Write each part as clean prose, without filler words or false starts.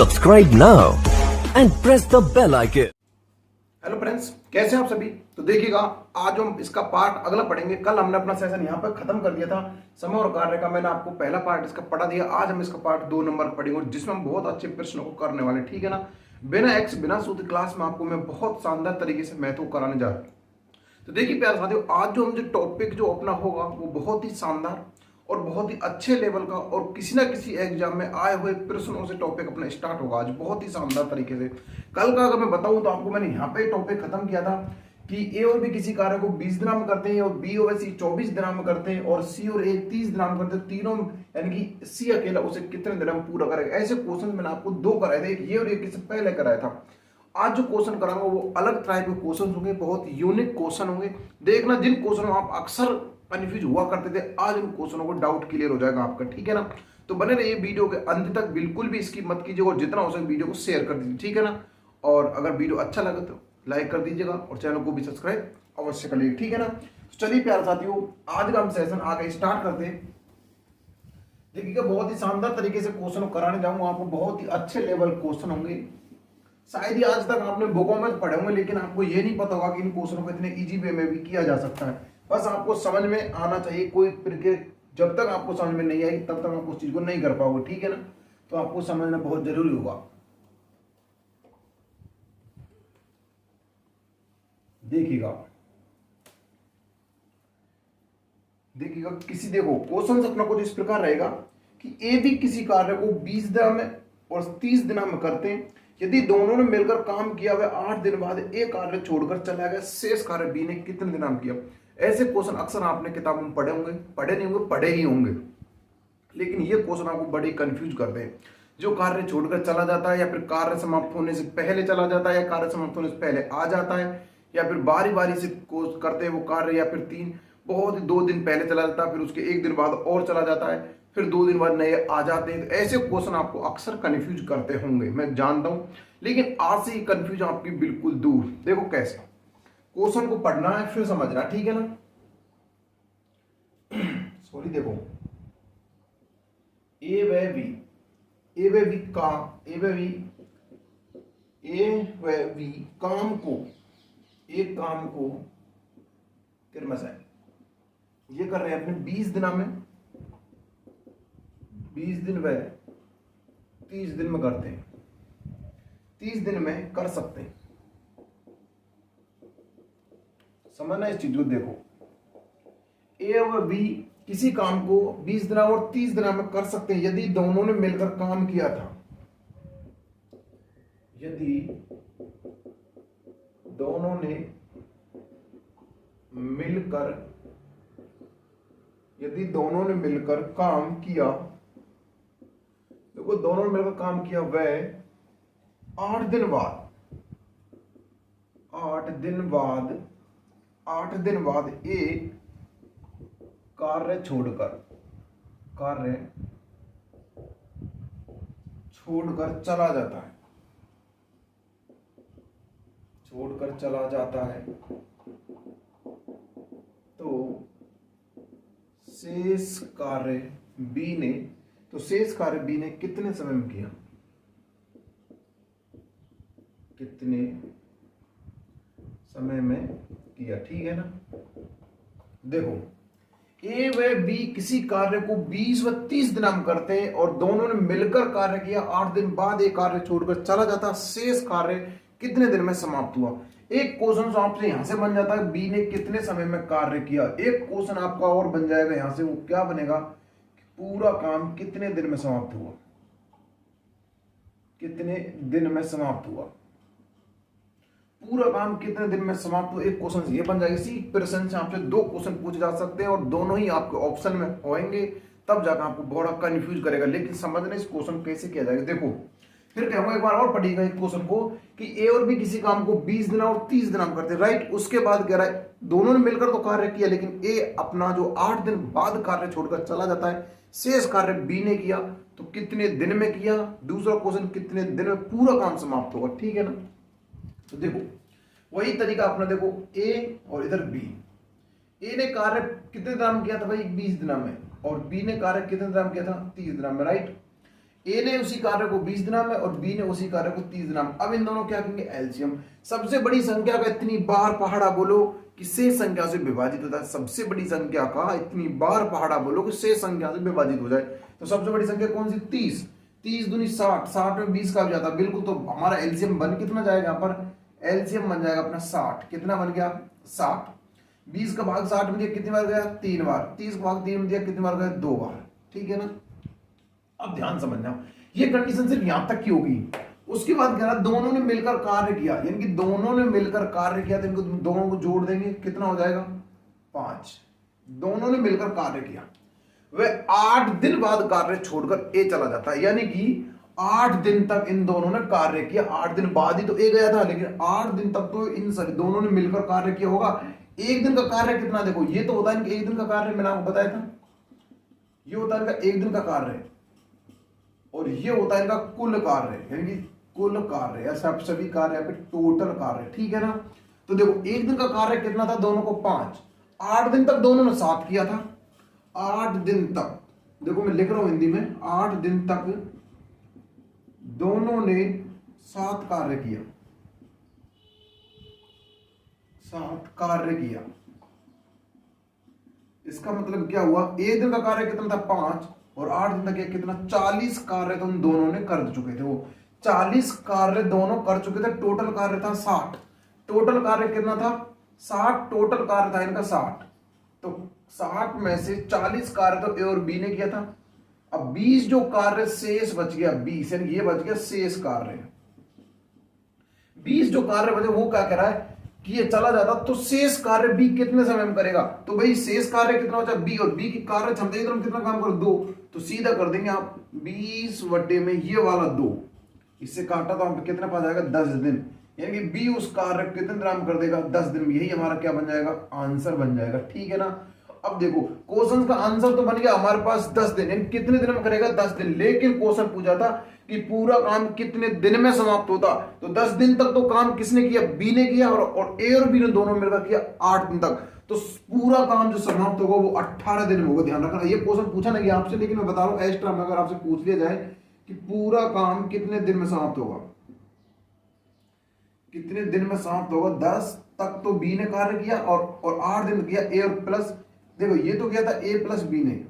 Subscribe now and press the bell icon. Hello friends, कैसे हैं आप सभी। तो देखिएगा, आज हम इसका पार्ट अगला पढ़ेंगे। कल हमने अपना सेशन यहाँ पर खत्म कर दिया था समय और कार्य का। मैंने आपको पहला पार्ट इसका पढ़ा दिया। आज हम इसका पार्ट 2 नंबर पढ़ेंगे जिसमें हम बहुत अच्छे प्रश्नों को करने वाले, ठीक है ना। बिना एक्स बिना सूत्र क्लास में आपको मैं बहुत शानदार तरीके से मैथ को कराने जा रहा हूँ। तो देखिए प्यारे साथियों, आज जो हम जो टॉपिक जो अपना होगा वो बहुत ही शानदार और बहुत ही अच्छे लेवल का और किसी ना किसी एग्जाम में आए हुए प्रश्नों से टॉपिक अपना स्टार्ट होगा आज बहुत ही शानदार तरीके से। कल का अगर मैं बताऊं तो आपको मैंने यहाँ पे टॉपिक खत्म किया था कि ए और बी किसी कार्य को 20 दिनों में करते हैं और बी और सी 24 दिनों में करते हैं और सी और ए 30 दिनों में करते हैं। तीनों यानी कि सी अकेला उसे कितने दिनों में पूरा करेगा। ऐसे क्वेश्चन मैंने आपको 2 कराए थे, एक ये और एक इससे पहले कराया था। आज जो क्वेश्चन कराऊंगा वो अलग टाइप के क्वेश्चन होंगे, बहुत यूनिक क्वेश्चन होंगे। देखना, जिन क्वेश्चनों में आप अक्सर कंफ्यूज हुआ करते थे, आज इन क्वेश्चनों को डाउट क्लियर हो जाएगा आपका, ठीक है ना। तो बने रहिए वीडियो के अंत तक, बिल्कुल भी स्किप मत कीजिए और जितना हो सके वीडियो को शेयर कर दीजिए, ठीक है ना। और अगर वीडियो अच्छा लगे तो लाइक कर दीजिएगा और चैनल को भी सब्सक्राइब अवश्य कर लीजिए, ठीक है ना। तो चलिए प्यारे साथियों, आज का हम सेशन आगे स्टार्ट करते हैं। देखिएगा, बहुत ही शानदार तरीके से क्वेश्चन कराने जाऊंगा आपको। बहुत ही अच्छे लेवल क्वेश्चन होंगे। शायद ही आज तक आपने बुकों में पढ़े होंगे, लेकिन आपको ये नहीं पता होगा कि इन क्वेश्चनों को इतने इजी वे में भी किया जा सकता है। बस आपको समझ में आना चाहिए। कोई जब तक आपको समझ में नहीं आएगी तब तक आप उस चीज को नहीं कर पाओगे, ठीक है ना। तो आपको समझना बहुत जरूरी होगा। देखिएगा देखिएगा देखो क्वेश्चन अपना कुछ इस प्रकार रहेगा कि ए बी किसी कार्य को 20 दिनों में और 30 दिनों में करते हैं। यदि दोनों ने मिलकर काम किया वह 8 दिन बाद ए कार्य छोड़कर चला गया, शेष कार्य बी ने कितने दिन में किया। ऐसे क्वेश्चन अक्सर आपने किताबों में पढ़े होंगे, पढ़े नहीं होंगे, पढ़े ही होंगे। लेकिन ये क्वेश्चन आपको बड़ी कंफ्यूज करते हैं। जो कार्य छोड़कर चला जाता है या फिर कार्य समाप्त होने से पहले चला जाता है या कार्य समाप्त होने से पहले आ जाता है या फिर बारी बारी से करते हैं वो कार्य, या फिर 2 दिन पहले चला जाता है फिर उसके 1 दिन बाद और चला जाता है फिर 2 दिन बाद नए आ जाते हैं। तो ऐसे क्वेश्चन आपको अक्सर कंफ्यूज करते होंगे, मैं जानता हूं। लेकिन आज से ही कंफ्यूजन आपकी बिल्कुल दूर। देखो कैसे क्वेश्चन को पढ़ना है फिर समझना, ठीक है ना। सॉरी, देखो ए व बी काम को कितना है ये कर रहे हैं अपने 20 दिनों में, 20 दिन व 30 दिन में करते हैं। 30 दिन में कर सकते हैं। समझना इस चीज को। देखो ए और बी किसी काम को 20 दिन और 30 दिन में कर सकते हैं यदि दोनों ने मिलकर काम किया था। यदि दोनों ने मिलकर काम किया, देखो दोनों ने मिलकर काम किया वह 8 दिन बाद एक कार्य छोड़कर चला जाता है तो शेष कार्य बी ने कितने समय में किया, ठीक है ना। देखो ए व बी किसी कार्य को 20 व 30 दिन में करते हैं और दोनों ने मिलकर कार्य किया। 8 दिन बाद एक कार्य छोड़कर चला जाता, शेष कार्य कितने दिन में समाप्त हुआ। एक क्वेश्चन आपसे यहां से बन जाता है बी ने कितने समय में कार्य किया। एक क्वेश्चन आपका और बन जाएगा यहां से, वो क्या बनेगा, पूरा काम कितने दिन में समाप्त हुआ, पूरा काम कितने दिन में समाप्त हुआ। एक क्वेश्चन ये बन जाएगा। इसी प्रश्न से आपसे 2 क्वेश्चन पूछे जा सकते हैं और दोनों ही आपके ऑप्शन में होंगे, तब जाकर आपको बड़ा कंफ्यूज करेगा। लेकिन समझना इस क्वेश्चन कैसे किया जाएगा। देखो फिर कहूंगा एक बार और पढ़िएगा इस क्वेश्चन को कि ए और बी किसी काम को 20 दिन और 30 दिन में करते हैं, राइट। उसके बाद कह रहा है दोनों ने मिलकर तो कार्य किया, लेकिन ए अपना जो 8 दिन बाद कार्य छोड़कर चला जाता है, शेष कार्य बी ने किया तो कितने दिन में किया। दूसरा क्वेश्चन कितने दिन में पूरा काम समाप्त होगा, ठीक है ना। तो देखो वही तरीका अपना, देखो ए और इधर बी। ए ने कार्य कितने दिन में किया था भाई, 20 दिन में, और बी ने कार्य कितने दिन में किया था, 30 दिन में, राइट। ए ने उसी कार्य को 20 दिनों में और बी ने उसी कार्य को 30 दिनों में। अब इन दोनों क्या कहेंगे, एलसीएम। सबसे बड़ी संख्या का इतनी बार पहाड़ा बोलो कि शेष संख्या से विभाजित होता है। सबसे बड़ी संख्या का इतनी बार पहाड़ा बोलो कि शेष संख्या से विभाजित हो जाए। तो सबसे बड़ी संख्या कौन सी, 30। 30 दूनी 60, 60 में 20 का भी जाता है बिल्कुल। तो हमारा एलसीएम बन कितना जाएगा, यहाँ पर एलसीएम बन जाएगा अपना 60। कितना बन गया, 60। 20 का भाग 60 में दिया कितनी बार गया, 3 बार। 30 का भाग 3 में दिया कितनी बार गया, 2 बार। ठीक है ना। अब ध्यान समझना, ये कंडीशन सिर्फ यहां तक की होगी। उसके बाद कह रहा दोनों ने मिलकर कार्य किया, यानी कि दोनों ने मिलकर कार्य किया तो इनको दोनों को जोड़ देंगे, कितना हो जाएगा, 5। दोनों ने मिलकर कार्य किया, वह 8 दिन बाद कार्य छोड़कर ए चला जाता है। यानी कि 8 दिन तक इन दोनों ने कार्य किया। 8 दिन बाद ही तो ए गया था, लेकिन 8 दिन तक तो इन सभी दोनों ने मिलकर कार्य किया होगा। एक दिन का कार्य कितना, देखो ये तो होता है कि एक दिन का कार्य मैंने आपको बताया था, ये होता है इनका एक दिन का कार्य, और ये होता है इनका कुल कार्य, यानी कि कुल कार्य, ऐसा सभी कार्य यहाँ पे टोटल कार्य। ठीक है ना। तो देखो एक दिन का कार्य कितना था, दोनों को 5। 8 दिन तक दोनों ने 7 किया था। 8 दिन तक, देखो मैं लिख रहा हूं हिंदी में, 8 दिन तक दोनों ने 7 कार्य किया, 7 कार्य किया। इसका मतलब क्या हुआ, एक दिन का कार्य कितना था, 5, और 8 दिन तक कितना, 40 कार्य तो उन दोनों ने कर चुके थे। वो 40 कार्य दोनों कर चुके थे। टोटल कार्य था 60। टोटल कार्य कितना था, 60। टोटल कार्य था इनका 60। तो 60 में से 40 कार्य तो ए और बी ने किया था। अब 20 जो कार्य शेष बच गया, 20 यानी ये बच गया शेष कार्य। 20 जो कार्य बचे, वो क्या कह रहा है कि ये चला जाता तो शेष कार्य बी कितने समय में करेगा। तो भाई शेष कार्य कितना बचा, बी, और बी की कार्य क्षमता कितना काम करो, 2। तो सीधा कर देंगे आप 20 बटे में ये वाला 2, इससे काटा तो हम कितना पा जाएगा, 10 दिन। यानी कि बी उस कार्य कितने दिन में कर देगा, 10 दिन में। यही हमारा क्या बन जाएगा, आंसर बन जाएगा। ठीक है ना। अब देखो क्वेश्चन का आंसर तो बन गया हमारे पास 10 दिन, यानी कितने दिन में करेगा, 10 दिन। लेकिन क्वेश्चन पूछा था कि पूरा काम कितने दिन में समाप्त होता। तो 10 दिन तक तो काम किसने किया, बी ने किया, और ए और बी ने दोनों मिलकर किया 8 दिन तक। तो पूरा काम जो समाप्त होगा वो 18 दिन में होगा। ध्यान रखना, ये क्वेश्चन पूछा नहीं आपसे, लेकिन मैं बता रहा हूं एक्स्ट्रा में अगर आपसे पूछ लिया जाए कि पूरा काम कितने दिन में समाप्त होगा, कितने दिन में समाप्त होगा, 10 तक तो बी ने कार्य किया और 8 दिन किया ए और प्लस, देखो ये तो किया था ए प्लस बी ने,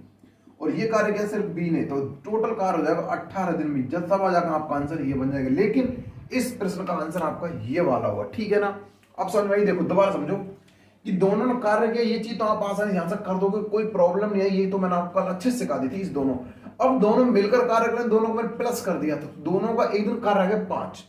और ये कार्य किया सिर्फ बी ने। तो टोटल कार्य हो जाएगा 18 दिन में। जब तब आ जाकर आपका आंसर ये बन जाएगा। लेकिन इस प्रश्न का आंसर आपका ये वाला होगा। ठीक है ना। अब समझ में आई, देखो दोबारा समझो कि दोनों ने कार्य किया, ये चीज तो आप आसानी से यहां से कर दोगे, कोई प्रॉब्लम नहीं है। ये तो मैंने आपको कल अच्छे से सिखा दी थी। इस दोनों, अब दोनों मिलकर कार्य करें, दोनों को मैंने प्लस कर दिया, तो दोनों का एक दिन कार्य है 5।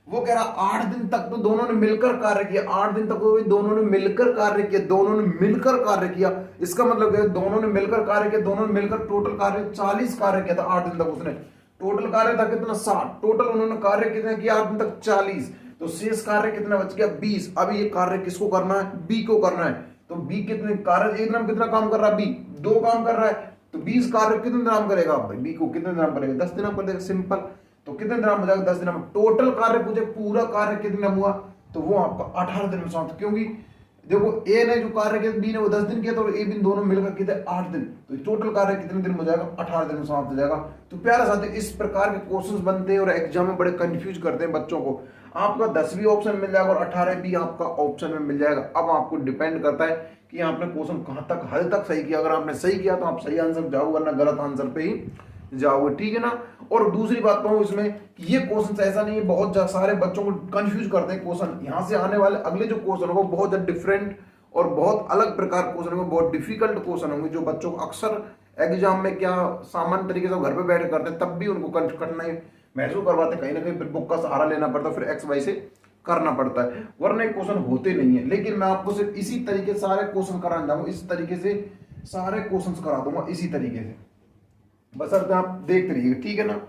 वो कह रहा 8 दिन तक तो दोनों ने मिलकर कार्य किया। 8 दिन तक तो दोनों ने मिलकर कार्य किया, दोनों ने मिलकर कार्य किया। इसका मतलब है दोनों ने मिलकर कार्य किया, दोनों ने मिलकर टोटल कार्य 40 कार्य किया था 8 दिन तक उसने। टोटल कार्य था कितना, 60। टोटल उन्होंने कार्य कितने किया 8 दिन तक, 40। तो शेष कार्य कितना बच गया, 20। अब ये कार्य किसको करना है, बी को करना है। तो बी कितने कार्य, एक दिन कितना काम कर रहा है, बी 2 काम कर रहा है। तो 20 कार्य कितने दिन करेगा, बी को कितने दिन करेगा, 10 दिन कर देगा, सिंपल। तो कितने दिन हो जाएगा, 10 दिन में। टोटल कार्य पूछे पूरा कार्य कितने दिन हुआ, तो वो आपका 18 दिन में समाप्त। क्योंकि देखो ए ने जो कार्य किया, बी ने वो 10 दिन किया, तो ए बी दोनों मिलकर कितने 8 दिन। तो टोटल कार्य कितने दिन में हो जाएगा, 18 दिन में समाप्त हो जाएगा। तो प्यारे साथी, इस प्रकार के क्वेश्चंस बनते हैं और एग्जाम में बड़े कंफ्यूज करते हैं बच्चों को। आपका 10 भी ऑप्शन मिल जाएगा और 18 भी आपका ऑप्शन में मिल जाएगा। अब आपको डिपेंड करता है कि आपने क्वेश्चन कहां तक हद तक सही किया। अगर आपने सही किया तो आप सही आंसर जाओ, वरना गलत आंसर पे ही जाओगे। ठीक है ना। और दूसरी बात कहूं इसमें कि ये क्वेश्चन ऐसा नहीं है, बहुत सारे बच्चों को कंफ्यूज करते हैं क्वेश्चन। यहां से आने वाले अगले जो क्वेश्चन होंगे बहुत ज्यादा डिफरेंट और बहुत अलग प्रकार क्वेश्चन होंगे, बहुत डिफिकल्ट क्वेश्चन होंगे, जो बच्चों को अक्सर एग्जाम में क्या सामान्य तरीके से घर पे बैठ करते हैं, तब भी उनको कठिनाई महसूस करवाते, कहीं ना कहीं फिर बुक का सहारा लेना पड़ता है, फिर एक्स वाई से करना पड़ता है, वरना क्वेश्चन होते नहीं है। लेकिन मैं आपको सिर्फ इसी तरीके से सारे क्वेश्चन कराना चाहूंगा, इस तरीके से सारे क्वेश्चन करा दूंगा इसी तरीके से, बस आप देखते रहिएगा। ठीक है ना।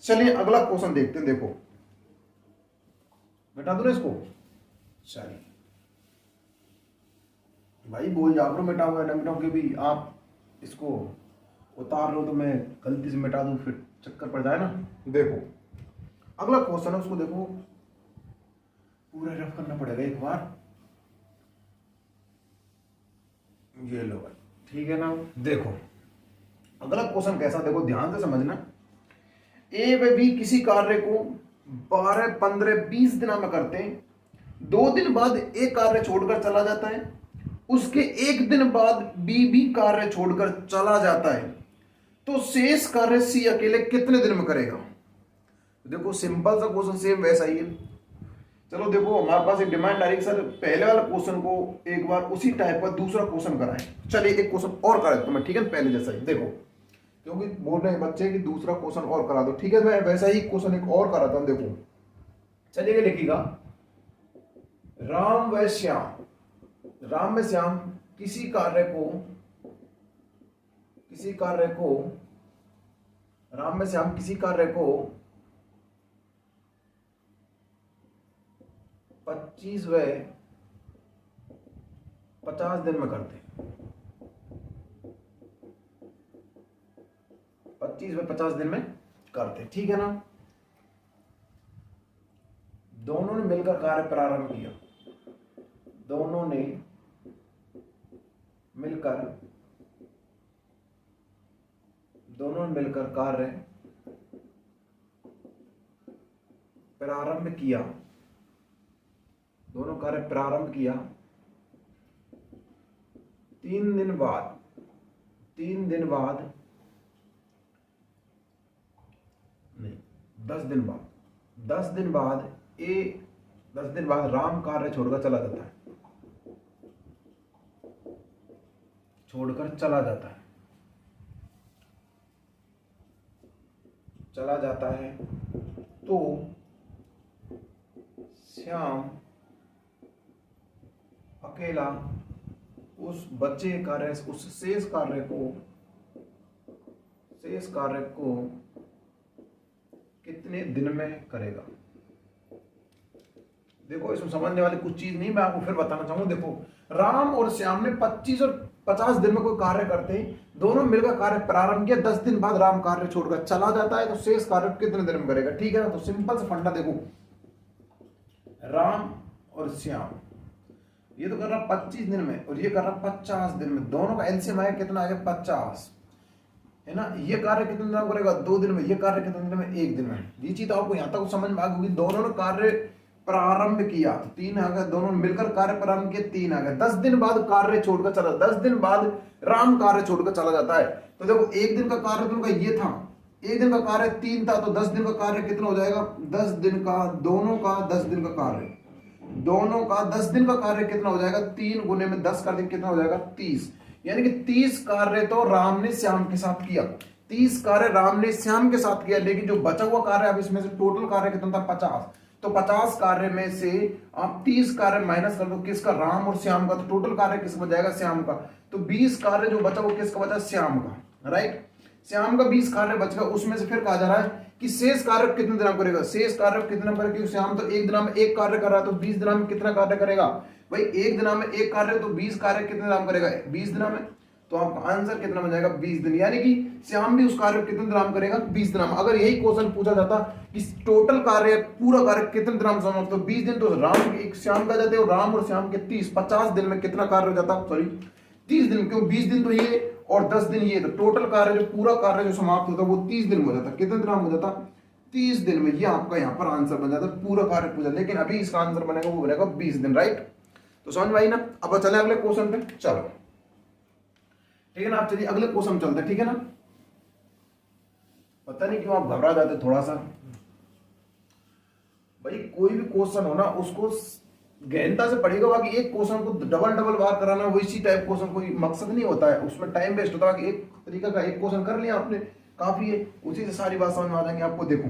चलिए अगला क्वेश्चन देखते हैं। देखो मिटा दो ना इसको, चलिए भाई बोल जा करो मिटाऊंगा ना मिटाऊं, कि भी आप इसको उतार लो तो मैं गलती से मिटा दूं, फिर चक्कर पड़ जाए ना। देखो अगला क्वेश्चन है, उसको देखो पूरा रफ करना पड़ेगा एक बार। ये लो भाई, ठीक है ना। देखो अगला क्वेश्चन कैसा, देखो ध्यान से समझना। ए व बी किसी कार्य को 12, 15, 20 दिनों में करते हैं, 2 दिन बाद ए कार्य छोड़कर चला जाता है, उसके 1 दिन बाद बी भी कार्य छोड़कर चला जाता है, तो शेष कार्य सी अकेले कितने दिन में करेगा। देखो सिंपल सा क्वेश्चन सेम वैसा ही है। चलो देखो हमारे पास एक डिमांड आ रही है सर पहले वाला क्वेश्चन को एक बार उसी टाइप का दूसरा क्वेश्चन कराएं। चलिए एक क्वेश्चन और करा देता हूं मैं, ठीक है, पहले जैसा ही। देखो क्योंकि बोल रहे हैं बच्चे कि दूसरा क्वेश्चन और करा दो, ठीक है, मैं वैसा ही क्वेश्चन एक और कराता हूं। देखो चलिए लिखिएगा, राम व श्याम किसी कार्य को राम व श्याम किसी कार्य को 25 व 50 दिन में करते हैं। 25 व 50 दिन में करते हैं, ठीक है ना। दोनों ने मिलकर कार्य प्रारंभ किया, दोनों ने मिलकर कार्य प्रारंभ किया, दोनों कार्य प्रारंभ किया। 3 दिन बाद नहीं 10 दिन बाद राम कार्य छोड़कर चला जाता है, तो श्याम अकेला उस बचे कार्य, उस शेष कार्य को कितने दिन में करेगा। देखो इसमें समझने वाली कुछ चीज नहीं मैं आपको फिर बताना चाहूंगा। देखो राम और श्याम ने 25 और 50 दिन में कोई कार्य करते हैं, दोनों मिलकर कार्य प्रारंभ किया, 10 दिन बाद राम कार्य छोड़कर चला जाता है, तो शेष कार्य कितने दिन में करेगा, ठीक है ना। तो सिंपल से फंडा देखो, राम और श्याम ये तो कर रहा 25 दिन में और ये कर रहा 50 दिन में, दोनों का एलसीएम आएगा कितना आएगा 50, है ना। ये कार्य कितने दिन में करेगा 2 दिन में, ये कार्य कितने दिन में 1 दिन में। ये चीज आपको यहां तक समझ में आ गई। दोनों ने कार्य प्रारंभ किया तो 3 आ गया, दोनों मिलकर कार्य प्रारंभ किया 3 आ गया। 10 दिन बाद कार्य छोड़कर चला, 10 दिन बाद राम कार्य छोड़कर चला जाता है। तो देखो 1 दिन का कार्य तो उनका ये था, 1 दिन का कार्य 3 था, तो 10 दिन का कार्य कितना हो जाएगा 10 दिन का, दोनों का 10 दिन का कार्य, दोनों का 10 दिन का कार्य कितना हो जाएगा 3 गुने में 10 कर दिन कितना हो जाएगा 30, यानी कि 30 कार्य तो राम ने श्याम के साथ किया, 30 कार्य राम ने श्याम के साथ किया। लेकिन जो बचा हुआ कार्य, अब इसमें से टोटल कार्य कितना था 50, तो 50 कार्य में से आप 30 कार्य माइनस कर दो, किसका, राम और श्याम का, तो टोटल कार्य किसका बच जाएगा श्याम का। तो 20 कार्य जो बचा वो किसका बचा, श्याम का, राइट। श्याम का 20 कार्य बच गया, उसमें से फिर कहा जा रहा है कि शेष कार्य कितने दिन में करेगा, शेष कार्य कितने दिन करेगा। श्याम तो 1 दिन में 1 कार्य कर रहा है, तो 20 दिन में कितना कार्य करेगा भाई, 1 दिन में 1 कार्य, तो 20 कार्य कितने दिन करेगा 20 दिन में। तो आपका आंसर कितना बन जाएगा 20 दिन, यानी कि श्याम भी उस कार्य को कितने दिन करेगा 20 दिन में। अगर यही क्वेश्चन पूछा जाता कि टोटल कार्य पूरा कार्य कितने दिन में समाप्त, तो 20 दिन तो राम एक श्याम का जाते, और राम और श्याम के 30, 50 दिन में कितना कार्य हो जाता, सॉरी 30 दिन, क्यों 20 दिन तो ये और 10 दिन ये, तो टोटल कार्य जो पूरा कार्य जो समाप्त होता वो 30 दिन में हो जाता। कितने दिन हो जाता 30 दिन में। ये आपका यहाँ पर आंसर बन जाता पूरा कार्य पूजा, लेकिन अभी इसका आंसर बनेगा वो बनेगा 20 दिन, राइट। तो समझ में आई ना। अब चले अगले क्वेश्चन पे, चलो ठीक है ना। आप चलिए अगले क्वेश्चन चलते हैं, ठीक है ना। पता नहीं क्यों आप घबरा जाते थोड़ा सा, भाई कोई भी क्वेश्चन हो ना उसको गहनता से पढ़ेगा, बाकी एक क्वेश्चन को डबल बार कराना वो इसी टाइप क्वेश्चन कोई मकसद नहीं होता है, उसमें टाइम वेस्ट होता है। एक तरीका का एक क्वेश्चन कर लिया आपने काफी है, उसी से सारी बात समझ में आ जाएंगे आपको। देखो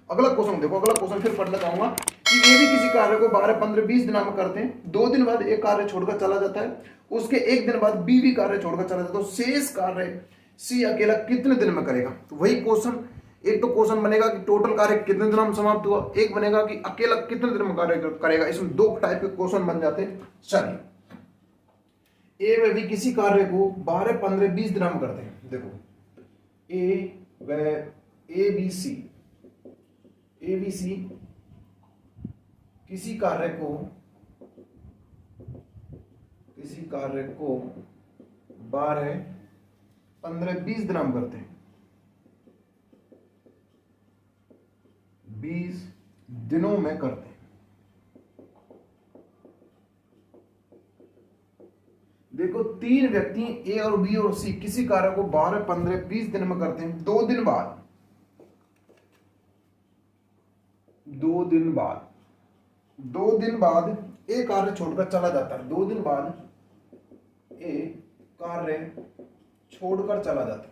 अगला क्वेश्चन देखो, अगला क्वेश्चन फिर पढ़ना चाहूंगा कि ये भी किसी कार्य को 12, 15, 20 दिन में करते हैं, 2 दिन बाद एक कार्य छोड़कर चला जाता है, उसके 1 दिन बाद बी भी कार्य छोड़कर चला जाता है, तो शेष कार्य सी अकेला कितने दिन में करेगा। तो वही क्वेश्चन, एक तो क्वेश्चन बनेगा कि टोटल कार्य कितने दिन में समाप्त हुआ, एक बनेगा कि अकेला कितने दिन में कार्य करेगा। इसमें 2 टाइप के क्वेश्चन बन जाते हैं। चलिए ए व बी किसी कार्य को 12, 15, 20 दिन में करते हैं। देखो ए बी सी किसी कार्य को 12, 15, 20 दिन में करते हैं। 20 दिनों में करते हैं। देखो, 3 व्यक्ति ए और बी और सी किसी कार्य को 12, 15, 20 दिन में करते हैं। 2 दिन बाद 2 दिन बाद ए कार्य छोड़कर चला जाता है। 2 दिन बाद ए कार्य छोड़कर चला जाता है।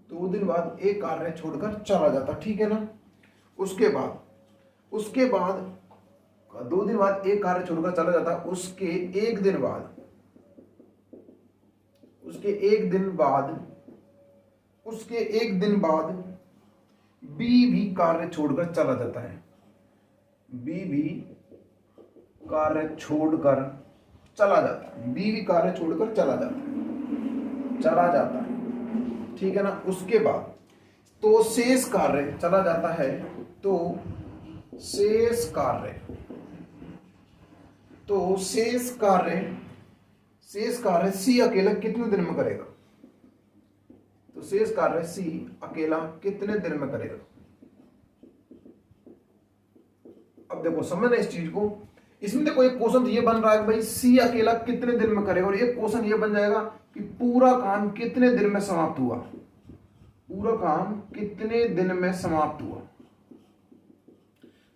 2 दिन बाद ए कार्य छोड़कर चला जाता, ठीक है ना। उसके बाद 2 दिन बाद एक कार्य छोड़कर चला जाता, उसके एक दिन बाद बी भी कार्य छोड़कर चला जाता है। बी भी कार्य छोड़कर चला जाता है, ठीक है ना। उसके बाद तो शेष कार्य चला जाता है, शेष कार्य सी अकेला कितने दिन में करेगा? तो शेष कार्य सी अकेला कितने दिन में करेगा? अब देखो, समझना इस चीज को। इसमें देखो, एक क्वेश्चन ये बन रहा है कि भाई सी अकेला कितने दिन में करेगा, और एक क्वेश्चन ये बन जाएगा कि पूरा काम कितने दिन में समाप्त हुआ।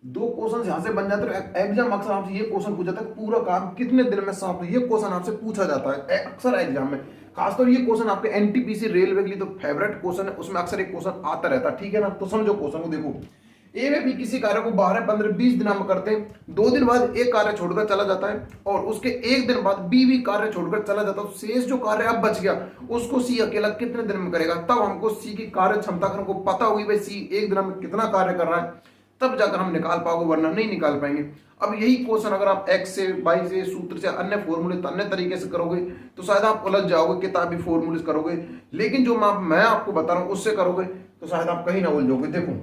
दो क्वेश्चन यहां से बन जाते हैं। एग्जाम अक्सर आपसे ये क्वेश्चन पूछा जाता है, पूरा काम कितने दिन में समाप्त हुआ। ये क्वेश्चन आपसे पूछा जाता है अक्सर एग्जाम में। खासतौर ये क्वेश्चन आपके एनटीपीसी रेलवे के लिए तो फेवरेट क्वेश्चन है, उसमें अक्सर एक क्वेश्चन आता रहता है, ठीक है ना। तो समझो क्वेश्चन को। देखो, ए में भी किसी कार्य को 12, 15, 20 दिन में करते हैं। 2 दिन बाद एक कार्य छोड़कर चला जाता है, और उसके एक दिन बाद बी भी कार्य छोड़कर चला जाता है। तो शेष जो कार्य अब बच गया, उसको सी अकेला कितने दिन में करेगा? तब हमको सी की कार्य क्षमता का हमको पता होगी, भाई सी एक दिन में कितना कार्य कर रहा है, तब जाकर हम निकाल पाओगे, वरना नहीं निकाल पाएंगे। अब यही क्वेश्चन अगर आप एक्स से, वाई से, सूत्र से, अन्य फॉर्मूले अन्य तरीके से करोगे तो शायद आप उलझ जाओगे, किताबी फॉर्मूले करोगे। लेकिन जो मैं आपको बता रहा हूं उससे करोगे तो शायद आप कहीं ना उलझोगे। देखो,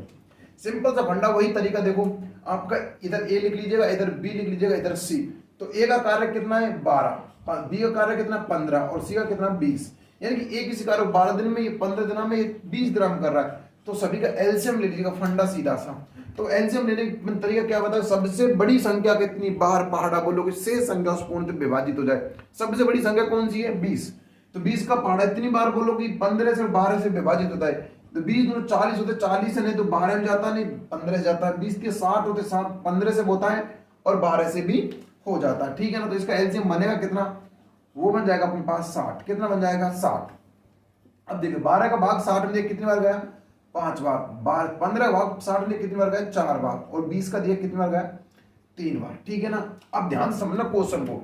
सिंपल सा फंडा, वही तरीका। देखो, आपका इधर ए लिख लीजिएगा, इधर बी लिख लीजिएगा, इधर सी। तो ए का कार्य कितना है? 12, बी का कार्य कितना? 15, और सी का कितना? 20। यानी कि ए किसी कार्य 12 दिन में, ये 15 दिन में, ये 20 दिन में कर रहा है। तो सभी का एलसीएम ले लीजिएगा, फंडा सीधा सा। तो एलसीएम लेने का तरीका क्या बताया? सबसे बड़ी संख्या कितनी, बाहर पहाड़ा बोलोगे, शेष संख्या उस पूर्ण से विभाजित हो जाए। सबसे बड़ी संख्या कौन सी है? 20। तो 20 का पहाड़ा इतनी बार बोलोगे, 15 से 12 से विभाजित होता है। तो 20 दूनी 40 होते, 40 से नहीं तो 12 में जाता, नहीं 15 जाता है। 20 के 60 होते, 15 से होता है, और 12 से भी हो जाता है, ठीक है ना। तो इसका एलसीएम बनेगा कितना? वो बन जाएगा अपने पास 60। कितना बन जाएगा? 60। अब देखिए, 12 का भाग 60 में कितनी बार गया? 5 बार। 15 भाग 60 में कितनी बार गया? 4 बार। और 20 का दिया कितनी बार गया? 3 बार, ठीक है ना। अब ध्यान से समझना क्वेश्चन को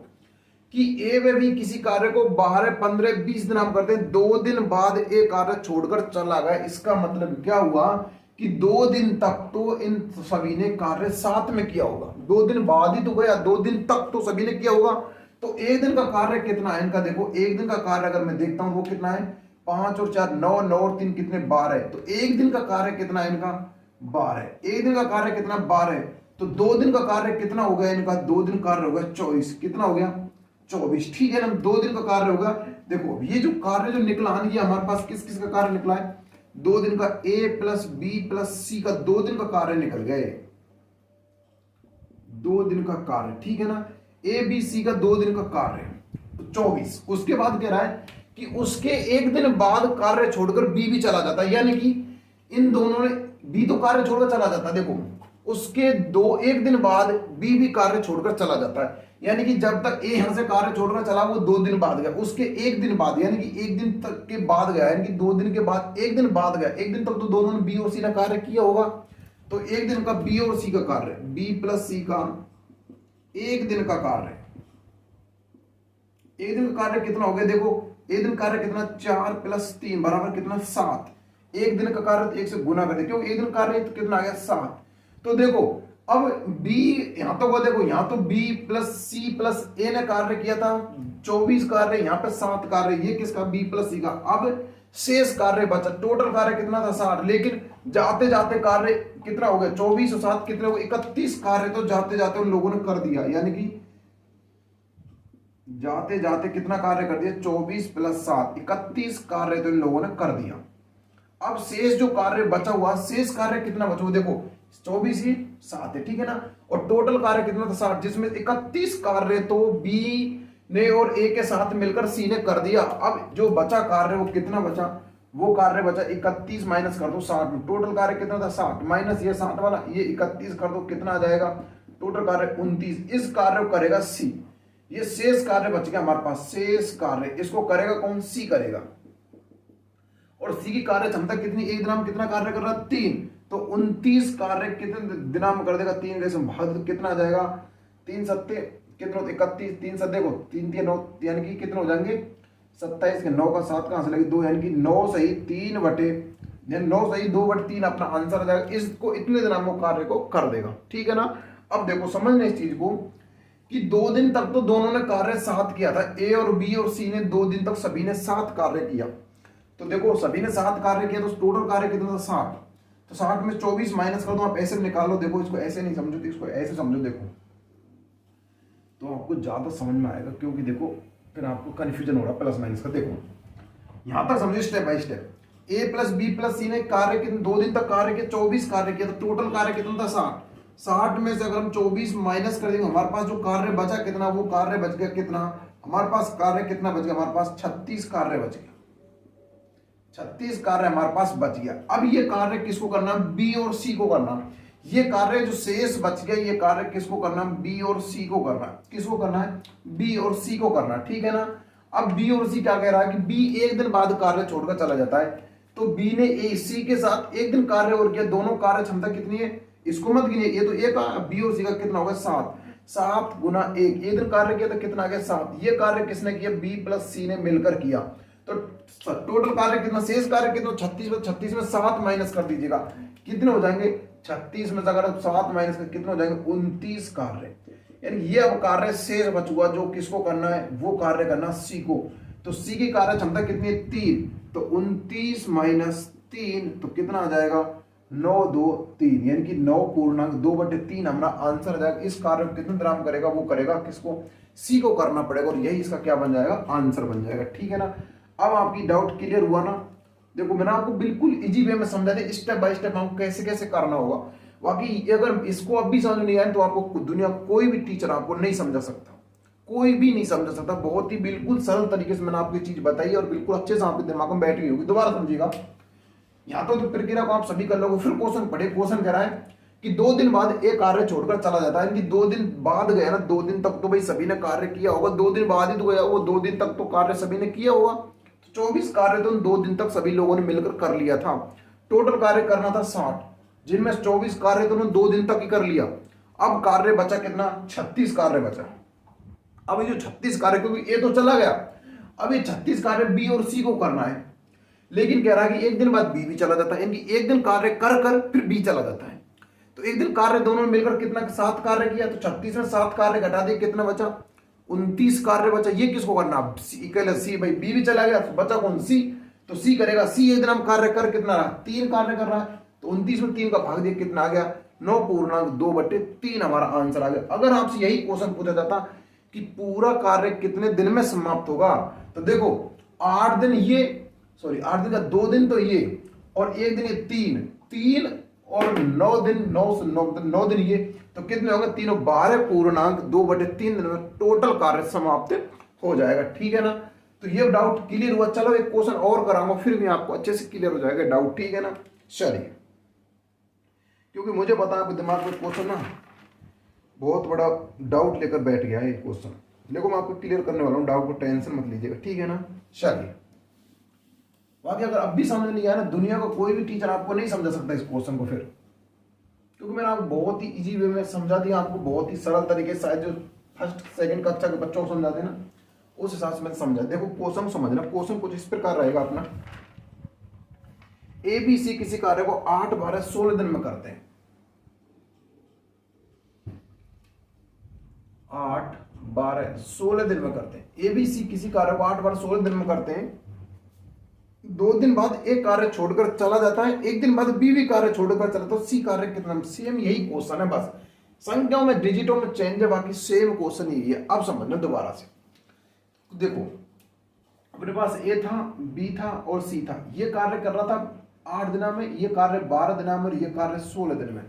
कि ए में भी किसी कार्य को 12, 15, 20 दिन हम करते हैं। 2 दिन बाद ए कार्य छोड़कर चला गया। इसका मतलब क्या हुआ कि 2 दिन तक तो इन सभी ने कार्य साथ में किया होगा। 2 दिन बाद ही तो गया, 2 दिन तक तो सभी ने किया होगा। तो एक दिन का कार्य कितना है इनका? देखो, एक दिन का कार्य अगर मैं देखता हूं वो कितना है? 5 और 4 9, 9 और 3 कितने? 12 है। तो एक दिन का कार्य कितना है इनका? 12। एक दिन का कार्य कितना? 12। तो 2 दिन का कार्य कितना हो गया इनका? 2 दिन कार्य हो गया 24। कितना हो गया? 24, ठीक है ना। 2 दिन का कार्य होगा। देखो, ये जो कार्य जो निकला, ये हमारे पास किस किस का कार्य निकला है? 2 दिन का ए प्लस बी प्लस सी का 2 दिन का कार्य निकल गए। 2 दिन का कार्य, ठीक है ना। ए बी सी का 2 दिन का कार्य, तो 24। उसके बाद कह रहा है कि उसके एक दिन बाद कार्य छोड़कर बी भी चला जाता है। यानी कि इन दोनों ने, बी तो कार्य छोड़कर चला जाता है। देखो, उसके एक दिन बाद बी भी कार्य छोड़कर चला जाता है। यानी कि जब तक ए यहां से कार्य छोड़कर चला वो 2 दिन बाद गया। उसके एक दिन बाद, यानी कि एक दिन तक के बाद गया, यानी कि 2 दिन के बाद एक दिन बाद गया। एक दिन तक तो दोनों ने बी और सी का कार्य किया होगा। तो एक दिन का बी और सी का कार्य, बी प्लस सी का एक दिन का कार्य, एक दिन का कार्य कितना हो गया? देखो, एक दिन कार्य कितना? 4 प्लस 3 बराबर कितना? 7। एक दिन का कार्य तो 1 से गुना कर दे, क्योंकि एक दिन कार्य तो कितना आ गया? 7। तो देखो, अब बी यहां तो वो, देखो यहां तो बी प्लस सी प्लस ए ने कार्य किया था 24 कार्य, यहां पे 7 कार्य, ये किसका? बी प्लस सी का। अब शेष कार्य बचा, टोटल कार्य कितना था? 60। लेकिन जाते जाते कार्य कितना हो गया? 24 और 7 कितने हो गए? 31 कार्य तो जाते जाते उन लोगों ने कर दिया। यानी कि जाते जाते कितना कार्य कर दिया? 24 प्लस 7, 31 कार्य तो इन लोगों ने कर दिया। अब शेष जो कार्य बचा हुआ, शेष कार्य कितना बचा हुआ देखो 24 ही 7 है, ठीक है ना। और टोटल कार्य कितना था 60, जिसमें 31 कार्य तो बी ने और ए के साथ मिलकर सी ने कर दिया। अब जो बचा कार्य वो कितना बचा, वो कार्य बचा 31 माइनस कर दो 60 में, टोटल कार्य कितना था 60 माइनस ये 60 वाला, ये 31 कर दो, कितना आ जाएगा टोटल कार्य 29। इस कार्य को करेगा सी, ये शेष कार्य बच गया हमारे पास, शेष कार्य इसको करेगा कौन, सी करेगा। और सी की कार्य क्षमता कितनी, एक दिन में कितना कार्य कर रहा है 3, तो 29 कार्य कितने दिन में कर देगा 3 के भाग, तो कितना आ जाएगा 3 सत्ते कितना 31, 3 सत्ते को 3 3 9 यानी कि कितने हो जाएंगे 27 के 9 का 7 कहां से लगे 2, यानी कि 9 सही 3 बटे 9 सही 2/3 अपना आंसर आ जाएगा। इसको इतने दिन में कार्य को कर देगा, ठीक है ना। अब देखो समझना इस चीज को कि 2 दिन तक तो दोनों ने कार्य साथ किया था, ए और बी और सी ने 2 दिन तक सभी ने 7 कार्य किया। तो देखो सभी ने 7 कार्य किया तो टोटल कार्य कितना था 60, तो 60 में 24 माइनस कर दो, आप ऐसे निकालो। देखो इसको ऐसे नहीं समझो, तो इसको ऐसे समझो, देखो तो आपको ज्यादा समझ में आएगा, क्योंकि देखो फिर आपको कंफ्यूजन हो रहा प्लस माइनस का। देखो यहां तक समझो step by step, A plus B plus C ने कार्य कितने 2 दिन तक कार्य किया, 24 कार्य किया, तो टोटल कार्य कितना था 60। 60 में से अगर हम 24 माइनस कर देंगे, हमारे पास जो कार्य बचा कितना, वो कार्य बच गया कितना, हमारे पास कार्य कितना बच गया, हमारे पास 36 कार्य बच गया, 36 कार्य हमारे पास बच गया। अब ये कार्य किसको करना, बी और सी को करना। ये कार्य जो शेष बच गया, ये कार्य किसको करना, बी और सी को करना। किसको करना है, बी और सी को करना, ठीक है ना। अब बी और सी क्या कह रहा है कि बी एक दिन बाद कार्य छोड़कर चला जाता है, तो बी ने ए सी के साथ एक दिन कार्य और किया, दोनों कार्य क्षमता कितनी है, इसको मत गिनिए, ये तो एक बी और सी का कितना होगा 7, 7 गुना 1, एक दिन कार्य किया तो कितना आ गया 7। ये कार्य किसने किया, बी प्लस सी ने मिलकर किया, तो टोटल कार्य कितना, शेष कार्य कितना 36 में 7 माइनस कर दीजिएगा, कितने हो जाएंगे 36 में से अगर 7 माइनस कर कितने हो जाएंगे 29 कार्य। यानी ये अब कार्य शेष बच हुआ, जो किसको करना है, वो कार्य करना सी को। तो सी की कार्य क्षमता कितनी है 3, तो 29 माइनस 3 तो कितना आ जाएगा 9 2 3, यानी कि 9 पूर्णांक 2/3 हमारा आंसर आ जाएगा। इस कार्य को कितने ग्राम करेगा, वो करेगा किसको, सी को करना पड़ेगा, और यही इसका क्या बन जाएगा, आंसर बन जाएगा, ठीक है ना। अब आपकी डाउट क्लियर हुआ ना। देखो मैंने आपको बिल्कुल इजी वे में समझा दिया, स्टेप बाय स्टेप हमको कैसे कैसे करना होगा। बाकी अगर इसको अब भी समझ नहीं आए तो आपको दुनिया कोई भी टीचर आपको नहीं समझा सकता, कोई भी नहीं समझा सकता। बहुत ही बिल्कुल सरल तरीके से मैंने आपको चीज बताई और बिल्कुल अच्छे से आपके दिमाग में बैठ गई होगी। दोबारा समझिएगा, यहाँ तो प्रक्रिया को आप सभी कर लोगे। फिर क्वेश्चन पढ़े, क्वेश्चन कह रहा है कि 2 दिन बाद एक कार्य छोड़कर चला जाता है, यानी 2 दिन बाद गया ना, 2 दिन तक तो भाई सभी ने कार्य किया होगा, 2 दिन बाद ही तो गया, वो 2 दिन तक तो कार्य सभी ने किया होगा। 24 कार्य तो 2 दिन तक सभी लोगों ने मिलकर कर लिया था। टोटल कार्य करना था 60, जिनमें 24 कार्य तो 2 दिन तक ही कर लिया। अब कार्य बचा कितना, 36 कार्य बचा। अब ये जो 36 कार्य, क्योंकि ए तो चला गया, अब ये 36 कार्य बी और सी को करना है, लेकिन कह रहा है कि एक दिन बाद बी भी चला जाता है, यानी एक दिन कार्य कर कर फिर बी चला जाता है। तो एक दिन कार्य दोनों मिलकर कितना 7 कार्य किया, तो 36 में 7 कार्य घटा दिए, कितना बचा 29 कार्य बचा। ये किसको करना, सी, भाई बी भी चला गया तो बचा कौन, सी, तो सी करेगा। सी एक दिन हम कार्य कर कितना रहा, 3 कार्य कर रहा है, तो 29 में 3 का भाग दिया, कितना आ गया 9 पूर्णांक 2/3 हमारा आंसर आ गया। अगर आपसे यही क्वेश्चन पूछा जाता कि पूरा कार्य कितने दिन में समाप्त होगा, तो देखो 8 दिन ये, सॉरी 8 दिन का 2 दिन तो ये, और 1 दिन ये, 3 और 9 दिन, 9 दिन ये, तो कितने होंगे 3 और 12 पूर्णांक 2/3 दिन में टोटल कार्य समाप्त हो जाएगा, ठीक है ना। तो ये डाउट क्लियर हुआ। चलो एक क्वेश्चन और कराऊंगा, फिर भी आपको अच्छे से क्लियर हो जाएगा डाउट, ठीक है ना। चलिए, क्योंकि मुझे पता है आपके दिमाग में क्वेश्चन ना बहुत बड़ा डाउट लेकर बैठ गया है ये क्वेश्चन। देखो मैं आपको क्लियर करने वाला हूँ, डाउट को टेंशन मत लीजिएगा, ठीक है ना। चलिए, बाकी अगर अब भी समझ नहीं आया ना, दुनिया का कोई भी टीचर आपको नहीं समझा सकता इस क्वेश्चन को, फिर क्योंकि मैंने आपको बहुत ही इजी वे में समझा दिया, आपको बहुत ही सरल तरीके से, शायद जो फर्स्ट सेकंड कक्षा के बच्चों को समझाते ना उस हिसाब से मैंने समझा। देखो क्वेश्चन समझना, क्वेश्चन कुछ इस प्रकार रहेगा अपना, ए बी सी किसी कार्य को 8 12 16 दिन में करते हैं, 8 12 16 दिन में करते हैं। ए बी सी किसी कार्य को 8 12 16 दिन में करते हैं। 2 दिन बाद एक कार्य छोड़कर चला जाता है, 1 दिन बाद बी भी कार्य छोड़कर चला, तो सी कार्य कितना, सेम यही क्वेश्चन है, बस संख्याओं में डिजिटों में चेंज है, बाकी सेम क्वेश्चन यही है। अब समझना दोबारा से, देखो अपने पास ए था, बी था और सी था, ये कार्य कर रहा था 8 दिना में, ये कार्य 12 दिना में और ये कार्य 16 दिन में।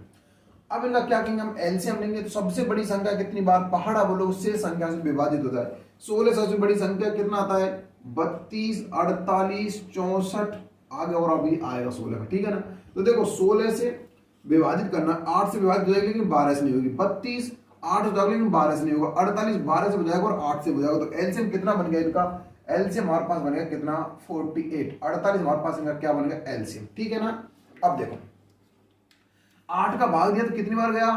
अब इनका क्या कहेंगे, हम एलसीएम लेंगे। तो सबसे बड़ी संख्या कितनी बार पहाड़ा बोलो उससे संख्या से विभाजित होता है। 16 सबसे बड़ी संख्या कितना आता है, 32, 48, 64, आगे और अभी आएगा 16 में, ठीक है ना। तो देखो 16 से विभाजित करना, 8 से विभाजित हो जाएगी लेकिन 12 से नहीं होगी, 32 8 हो जाएगा लेकिन 12 से नहीं होगा, 48 12 से हो जाएगा और 8 से हो जाएगा। तो एलसीएम कितना बन गया इनका, एलसीएम हमारे पास बनेगा कितना, 48, 48 हमारे पास इनका क्या बन गया, एलसीएम, ठीक है ना। अब देखो 8 का भाग दिया तो कितनी बार गया,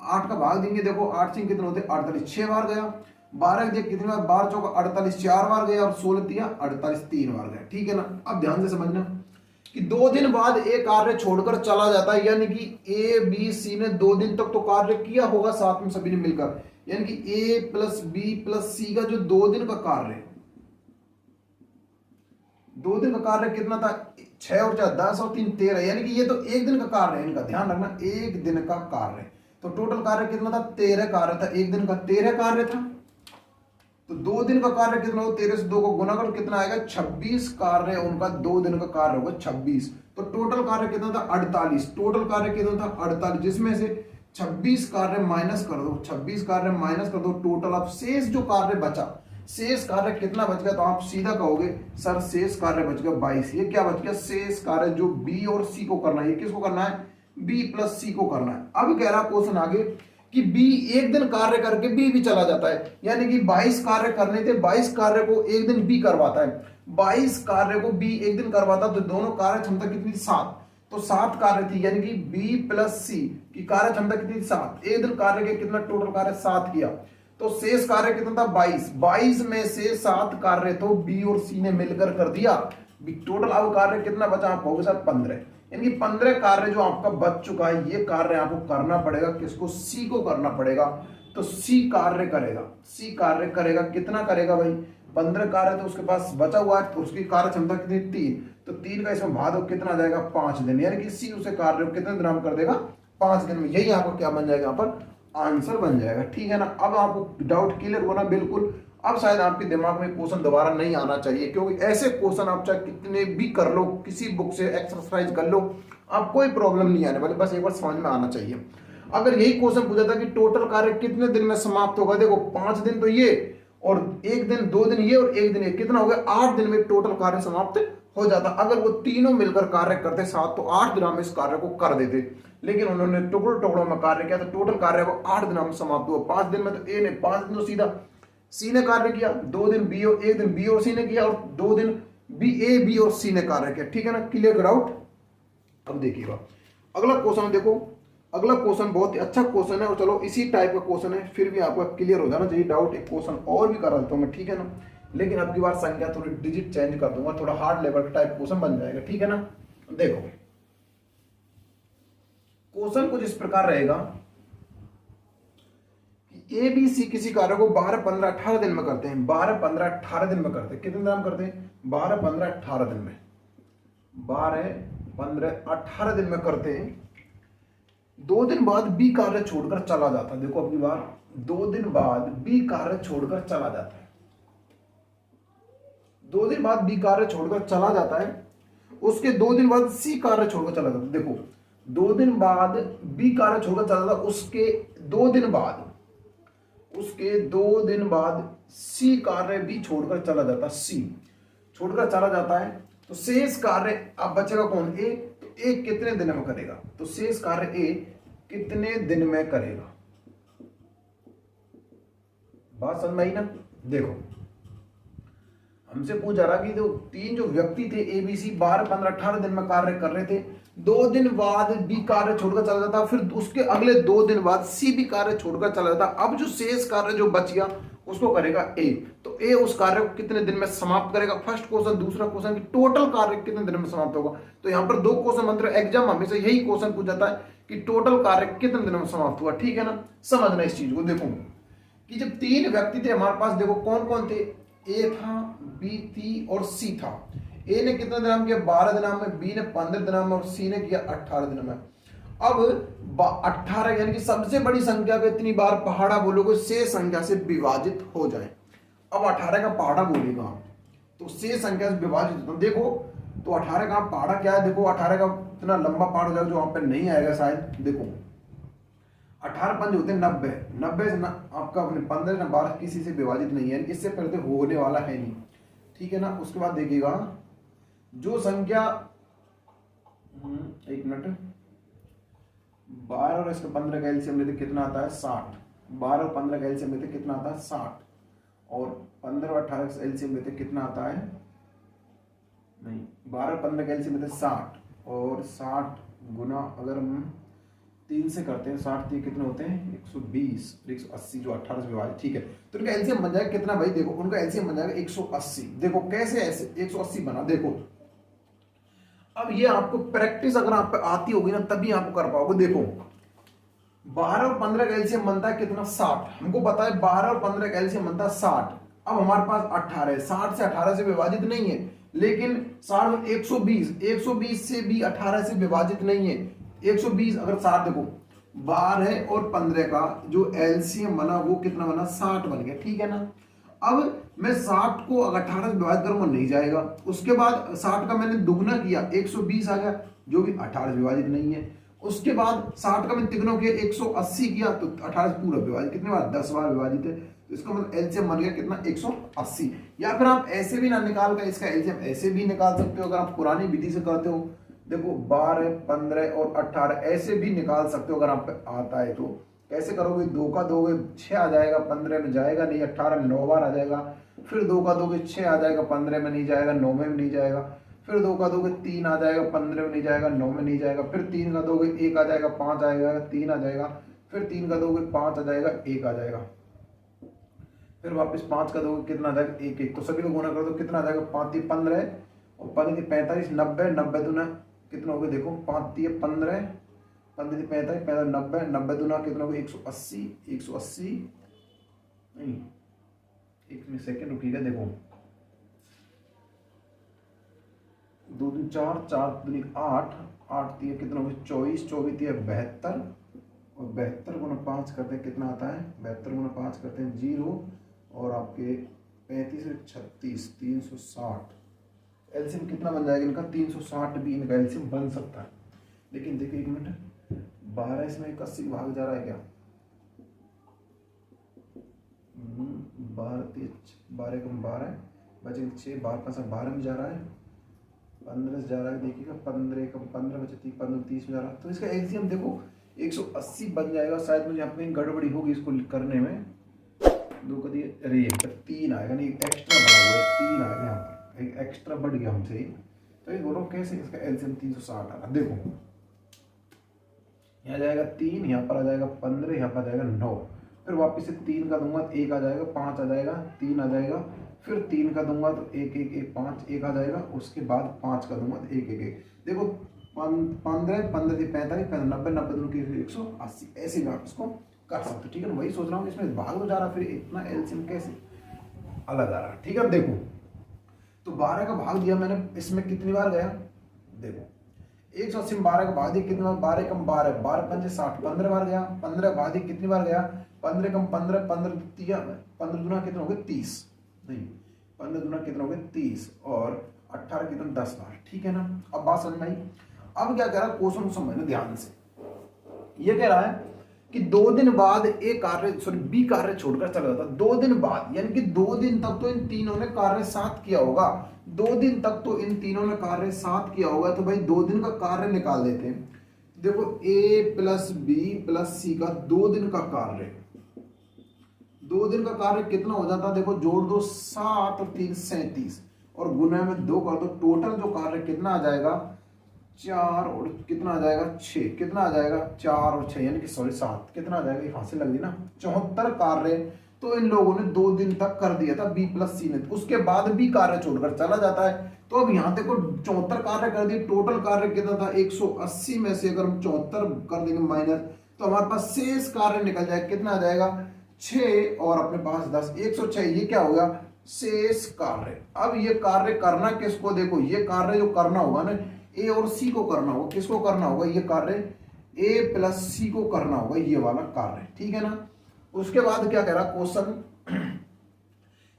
8 का भाग देंगे, देखो 8 से कितने होते, 48 6 बार गया, 12 दिया कितनी बार, 12 चौका 48 4 बार गया और 16 दिया 48 3 बार गया, ठीक है ना। अब ध्यान से समझना कि 2 दिन बाद एक कार्य छोड़कर चला जाता है, यानी कि ए बी सी ने 2 दिन तक तो कार्य किया होगा साथ में सभी ने मिलकर, यानी कि ए प्लस बी प्लस सी का जो 2 दिन का कार्य है, 2 दिन का कार्य कितना था, 6 और 4 10 और 3 13, यानी कि ये तो 1 दिन का कार्य है, इनका ध्यान रखना 1 दिन का कार्य है। तो टोटल कार्य कितना था, 13 कार्य था, 1 दिन का 13 कार्य था। तो 2 दिन का कार्य कितना हो, 13 से 2 को गुना कर कितना आएगा, 26 कार्य उनका 2 दिन का कार्य होगा 26। तो टोटल कार्य कितना था, 48, टोटल कार्य कितना था 48, जिसमें से 26 कार्य माइनस कर दो, 26 कार्य माइनस कर दो, टोटल अब शेष जो कार्य बचा, शेष कार्य कितना बच गया, तो आप सीधा कहोगे सर शेष कार्य बच गया 22। ये क्या बच गया, शेष कार्य जो बी और सी को करना है, ये किसको करना है, बी प्लस सी को करना है। अब कह रहा क्वेश्चन आगे कि बी 1 दिन कार्य करके बी भी चला जाता है, यानी कि 22 कार्य करने थे, 22 कार्य को 1 दिन बी करवाता है, 22 कार्य को बी 1 दिन करवाता, तो दोनों कार्य क्षमता कितनी थी, 7। तो 7 कार्य थी, यानी कि बी प्लस सी की कार्य क्षमता कितनी थी, 7। 1 दिन कार्य के कितना टोटल कार्य 7 किया, तो शेष कार्य कितना था 22, 22 में से 7 कार्य तो बी और सी ने मिलकर कर दिया, टोटल अब कार्य कितना बचा, आप कहोगे सर 15, यानी 15 कार्य जो आपका बच चुका है, ये कार्य आपको करना पड़ेगा, किसको, सी को करना पड़ेगा। तो सी कार्य करेगा, सी कार्य करेगा, कितना करेगा भाई, 15 कार्य तो उसके पास बचा हुआ है, तो उसकी कार्य क्षमता कितनी, 3, तो 3 का इसमें भाग दो कितना आ जाएगा, 5 दिन, यानी कि सी उसे कार्य कितने दिन में कर देगा, 5 दिन में। यही आपको क्या बन जाएगा, यहाँ पर आंसर बन जाएगा, ठीक है ना। अब आपको डाउट क्लियर होना बिल्कुल। अब शायद आपके दिमाग में क्वेश्चन दोबारा नहीं आना चाहिए, क्योंकि ऐसे क्वेश्चन आप चाहे कितने भी कर लो, किसी बुक से एक्सरसाइज कर लो, आप कोई प्रॉब्लम नहीं आने वाली, बस एक बार समझ में आना चाहिए। अगर यही क्वेश्चन पूछा था कि टोटल कार्य कितने दिन में समाप्त होगा, देखो 5 दिन तो ये और 1 दिन 2 दिन ये और 1 दिन ये, कितना हो गया, 8 दिन में टोटल कार्य समाप्त हो जाता। अगर वो तीनों मिलकर कार्य करते साथ, तो 8 दिनों में इस कार्य को कर देते, लेकिन उन्होंने टुकड़ों टुकड़ों में कार्य किया, तो टोटल कार्य को 8 दिनों में समाप्त हुआ। 5 दिन में तो ए ने, 5 दिन तो सीधा सी ने कार्य किया, 2 दिन बी और 1 दिन बी और सी ने किया, और 2 दिन बी ए बी और सी ने कार्य किया, ठीक है ना। Clear doubt. अब देखिएगा अगला क्वेश्चन, देखो अगला क्वेश्चन बहुत ही अच्छा क्वेश्चन है, और चलो इसी टाइप का क्वेश्चन है, फिर भी आपको क्लियर हो जाना चाहिए डाउट। एक क्वेश्चन और भी करा देता हूं मैं, ठीक है ना, लेकिन अब की बार संख्या थोड़ी डिजिट चेंज कर दूंगा, थोड़ा हार्ड लेवल का टाइप क्वेश्चन बन जाएगा, ठीक है ना। देखो क्वेश्चन कुछ इस प्रकार रहेगा कि ए बी सी किसी कार्य को 12 15 18 दिन में करते हैं, 12 15 18 दिन में करते हैं, कितने दिन करते हैं, 12 15 18 दिन में, 12 15 18 दिन में करते हैं। 2 दिन बाद बी कार्य छोड़कर चला जाता है, देखो अपनी बार, 2 दिन बाद बी कार्य छोड़कर चला जाता है, 2 दिन बाद बी कार्य छोड़कर चला जाता है, उसके 2 दिन बाद सी कार्य छोड़कर चला जाता है। देखो 2 दिन बाद बी कार्य छोड़कर चला जाता, उसके 2 दिन बाद, उसके 2 दिन बाद सी कार्य भी छोड़कर चला जाता, सी छोड़कर चला जाता है। तो शेष कार्य अब बचेगा कौन, ए। तो ए कितने दिन में करेगा, तो शेष कार्य ए कितने दिन में करेगा, बात समझ में आई ना। देखो हमसे पूछ रहा कि जो 3 जो व्यक्ति थे ए बी सी 12 15 18 दिन में कार्य कर रहे थे, 2 दिन बाद बी कार्य छोड़कर चला जाता, फिर उसके अगले 2 दिन बाद सी भी कार्य छोड़कर चला जाता। अब जो शेष कार्य जो बच गया उसको करेगा ए, तो ए उस कार्य को कितने दिन में समाप्त करेगा। First question. दूसरा क्वेश्चन कि टोटल कार्य कितने दिन में समाप्त होगा। तो यहाँ पर 2 क्वेश्चन बनते हैं, एग्जाम हमेशा यही क्वेश्चन पूछ जाता है कि टोटल कार्य कितने दिनों में समाप्त हुआ, ठीक है ना। समझना इस चीज को। देखो कि जब 3 व्यक्ति थे हमारे पास, देखो कौन कौन थे, ए था, बी थी और सी था। ए ने कितना दिन में किया, 12 दिन में, बी ने 15 दिन में और सी ने किया 18 दिन में। अब 18 यानी कि सबसे बड़ी संख्या को इतनी बार पहाड़ा बोलोगे शेष संख्या से विभाजित हो जाए। अब 18 का पहाड़ा बोलेगा तो शेष संख्या से विभाजित होता। देखो तो 18 का पहाड़ा क्या है, देखो 18 का इतना लंबा पहाड़ हो जाएगा जो वहां पे नहीं आएगा शायद। देखो 18 पंज होते हैं 90, 90 से आपका 15 ना 12 किसी से विभाजित नहीं है, इससे पहले होने वाला है नहीं, ठीक है ना। उसके बाद देखिएगा जो संख्या, एक मिनट, 12 और इसका 15 का एलसीएम लेते कितना आता है 60, 12 और 15 का एलसीएम लेते कितना आता है 60, और 15 और 18 का एलसीएम लेते कितना आता है, नहीं 12 और 15 का एलसीएम लेते 60, और 60 गुना अगर हम 3 से करते हैं 60 3 कितने होते हैं 120, 180 जो 18 से विभाजित, ठीक है। तो इनका एलसीएम बन जाएगा कितना भाई, देखो उनका एलसीएम बन जाएगा 180। देखो कैसे ऐसे 180 बना, देखो अब ये आपको प्रैक्टिस अगर आप पे आती होगी ना तभी आपको कर पाओगे। देखो 12 और 15 का एलसीएम बनता है कितना 60, हमको पता है 12 और 15 का एलसीएम बनता है 60। अब हमारे पास 18 है, 60 से 18 से विभाजित नहीं है, लेकिन 60 120, 120 से भी 18 से विभाजित नहीं है। 120 अगर 60, देखो 12 और 15 का जो एलसीएम बना वो कितना बना 60 बन गया, ठीक है ना। अब मैं 60 को अगर 18 से विभाजित करूंगा नहीं जाएगा, उसके बाद 60 का मैंने दुगना किया 120 आ गया जो भी 18 से विभाजित नहीं है। उसके बाद 60 का मैंने तिगुना किया 180 किया तो 18 से पूरा विभाजित कितने बार 10 बार विभाजित है, तो इसका मतलब एलसीएम बन गया कितना 180। या फिर आप ऐसे भी ना निकाल कर इसका एलसीएम ऐसे भी निकाल सकते हो अगर आप पुरानी विधि से करते हो। देखो 12 15 और 18 ऐसे भी निकाल सकते हो अगर आप आता है तो। कैसे करोगे, 2 का दोगे 6 आ जाएगा, 15 में जाएगा नहीं, 18 में 9 बार आ जाएगा, फिर 2 का दोगे 6 आ जाएगा, 15 में नहीं जाएगा, 9 में नहीं जाएगा, फिर 2 का दोगे 3 आ जाएगा, 15 में नहीं जाएगा, 9 में नहीं जाएगा, फिर 3 का दोगे 1 आ जाएगा, 5 आएगा, 3 आ जाएगा, फिर 3 का दोगे 5 आ जाएगा, 1 आ जाएगा, फिर वापस 5 का दोगे कितना आ जाएगा 1 1। तो सभी को गुना कर दो कितना आ जाएगा 5 3 15 और 5 3 45 90, 90 दूना कितना हो गया देखो 5 3 15, 15 3 45 45 90, 90 दूना कितना हो गया 180, 180 नहीं एक में सेकंड रुकिएगा, देखो 2 दूनी 4, 4 दूनी 8, 8 3 कितना हो गया 24, 24 3 72, और 72 गुना 5 करते हैं कितना आता है 72 गुना 5 करते हैं 0, और आपके 35 से 36 360। एलसीएम कितना बन जाएगा इनका 360 भी इनका एलसीएम बन सकता है। लेकिन देखिए एक मिनट 12 इसमें 81 भाग जा रहा है क्या, 12 कम 12 बचे 6, 12 में जा रहा है, 15 से जा रहा है, देखिएगा 15 कम 15 बचे 15 30 में जा रहा है, तो इसका एलसीएम देखो 180 बन जाएगा। शायद मुझे यहाँ पे गड़बड़ी होगी इसको करने में, 2 का दिए अरे 3 आएगा, नहीं एक्स्ट्रा बढ़ा हुआ है 3 आएगा, यहाँ पर एक एक्स्ट्रा बढ़ गया हमसे, तो ये बोलो कैसे इसका एलसीएम 360 आ रहा। देखो यहाँ जाएगा 3, यहाँ पर आ जाएगा 15, यहाँ पर आ जाएगा 9, फिर वापस से 3 का दूंगा 1 आ जाएगा, 5 आ जाएगा, 3 आ जाएगा, फिर 3 का दूंगा तो 1 1 1 5 1 आ जाएगा, उसके बाद 5 का दूंगा तो 1 1 1। देखो 15 15 से 45 90 90 दोनों की 180, ऐसे में आप इसको कर सकते हो, ठीक है ना। वही सोच रहा हूँ इसमें भाग हो जा रहा, फिर इतना एलसीएम कैसे अलग आ रहा, ठीक है। देखो तो 12 का भाग दिया मैंने, इसमें कितनी बार गया देखो 180 में 12 का भाग दिया कितनी बार, 12 कम 12, 12 पंजे 60, 15 बार गया, 15 भाग दिया कितनी बार गया 15 कम 15, 15 दूना कितना हो गया 30, नहीं 15 दूना कितना हो गया 30, और 18 कितना 10 बार, ठीक है ना। अब बात समझ में आई। अब क्या कह रहा है क्वेश्चन को समझना ध्यान से, ये कह रहा है कि 2 दिन बाद ए कार्य सॉरी बी कार्य छोड़कर चला जाता, 2 दिन बाद यानी कि 2 दिन तक तो इन तीनों ने कार्य साथ किया होगा, 2 दिन तक तो इन तीनों ने कार्य साथ किया होगा, तो भाई 2 दिन का कार्य निकाल देते हैं। देखो ए प्लस बी प्लस सी का 2 दिन का कार्य, 2 दिन का कार्य कितना हो जाता है देखो जोड़ दो 7 और 3 37, और गुना में 2 कर दो, टोटल जो कार्य कितना आ जाएगा 4 और कितना आ जाएगा 6, कितना आ जाएगा 4 और 6 यानी कि सॉरी 7, कितना आ जाएगा ये फांसी लग गई ना 74 कार्य तो इन लोगों ने 2 दिन तक कर दिया था बी प्लस सी ने, उसके बाद भी कार्य छोड़कर चला जाता है। तो अब यहाँ देखो 74 कार्य कर दिए, टोटल कार्य कितना था 180 में से अगर हम 74 कर देंगे माइनस तो हमारे पास शेष कार्य निकल जाएगा, कितना आ जाएगा 6 और अपने पास 10, 106, ये क्या होगा शेष कार्य। अब ये कार्य करना किसको, देखो ये कार्य जो करना होगा ना ए और सी को करना होगा, किसको करना होगा ये कार्य ए प्लस सी को करना होगा, ये वाला कार्य, ठीक है ना। उसके बाद क्या कह रहा क्वेश्चन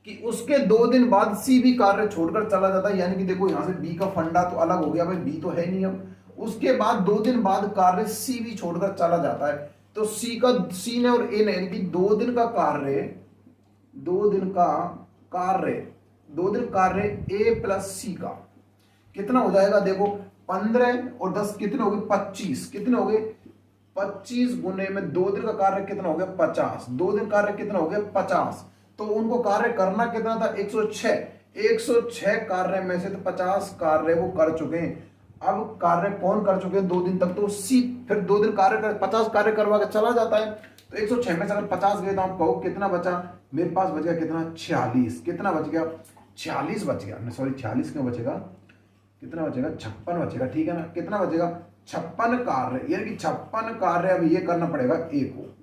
कि उसके 2 दिन बाद सी भी कार्य छोड़कर चला जाता है, यानी कि देखो यहां से बी का फंडा तो अलग हो गया भाई, बी तो है नहीं अब। उसके बाद 2 दिन बाद कार्य सी भी छोड़कर चला जाता है, तो सी ने और ए ने, यानी कि 2 दिन का कार्य 2 दिन का कार्य 2 दिन कार्य ए प्लस सी का कितना हो जाएगा, देखो 15 और 10 कितने हो गए 25, कितने हो गए 25 गुने में 2 दिन का कार्य कितना हो गया 50, 2 दिन कार्य कितना हो गया 50। तो उनको कार्य करना कितना था 106 कार्य में से तो 50 कार्य वो कर चुके हैं। अब कार्य कौन कर चुके हैं 2 दिन तक, तो सी फिर 2 दिन कार्य कर 50 कार्य करवा के चला जाता है। तो 106 में से अगर 50 गए तो आप कहो कितना बचा, मेरे पास बच गया कितना 46, कितना बच गया 46 बच गया, सॉरी 46 क्यों बचेगा, कितना बचेगा 56 बचेगा, ठीक है ना। कितना बचेगा 56 कार्य, यानी कि 56 कार्य अब ये करना पड़ेगा ए को,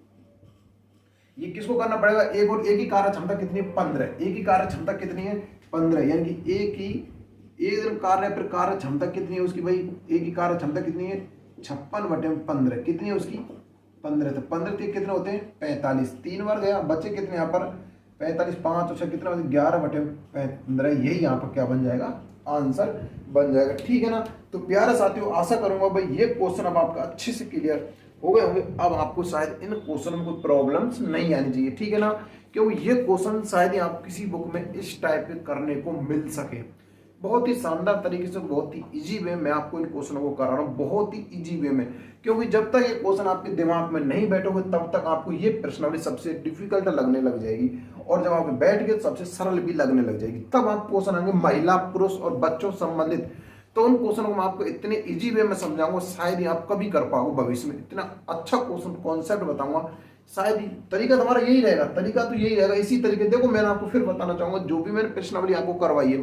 ये किसको करना पड़ेगा ए को। ए की कार्य क्षमता कितनी है 15, ए की कार्य क्षमता कितनी है 15, यानी कि ए की एक दिन कार्य पर कार्य क्षमता कितनी है उसकी भाई, ए की कार्य क्षमता कितनी है 56/15, कितनी है उसकी 15, तो 15 कितने होते हैं 45, 3 बार गया, बच्चे कितने यहाँ पर 45, 5 और 6 कितना 11/15, यही यहाँ पर क्या बन जाएगा आंसर बन जाएगा, ठीक है ना। तो प्यारे साथियों आशा करूंगा भाई ये क्वेश्चन अब आपका अच्छे से क्लियर हो गए होंगे। अब आपको शायद इन क्वेश्चन में कोई प्रॉब्लम्स नहीं आनी चाहिए, ठीक है ना, क्योंकि ये क्वेश्चन शायद ही आप किसी बुक में इस टाइप के करने को मिल सके। बहुत ही शानदार तरीके से, बहुत ही इजी वे में आपको इन क्वेश्चनों को करा रहा हूँ, बहुत ही इजी वे में, क्योंकि जब तक ये क्वेश्चन आपके दिमाग में नहीं बैठोगे तब तक आपको ये प्रश्नावली सबसे डिफिकल्ट लगने लग जाएगी, और जब आप बैठ गए सबसे सरल भी लगने लग जाएगी। तब आप क्वेश्चन आएंगे महिला पुरुष और बच्चों संबंधित, तो उन क्वेश्चन को मैं आपको इतने इजी वे में समझाऊंगा शायद ही आप कभी कर पाओगे भविष्य में। इतना अच्छा क्वेश्चन कॉन्सेप्ट बताऊंगा, शायद ही तरीका तुम्हारा यही रहेगा, तरीका तो यही रहेगा इसी तरीके। देखो मैंने आपको फिर बताना चाहूंगा, जो भी मैंने प्रश्नावली आपको करवाई है,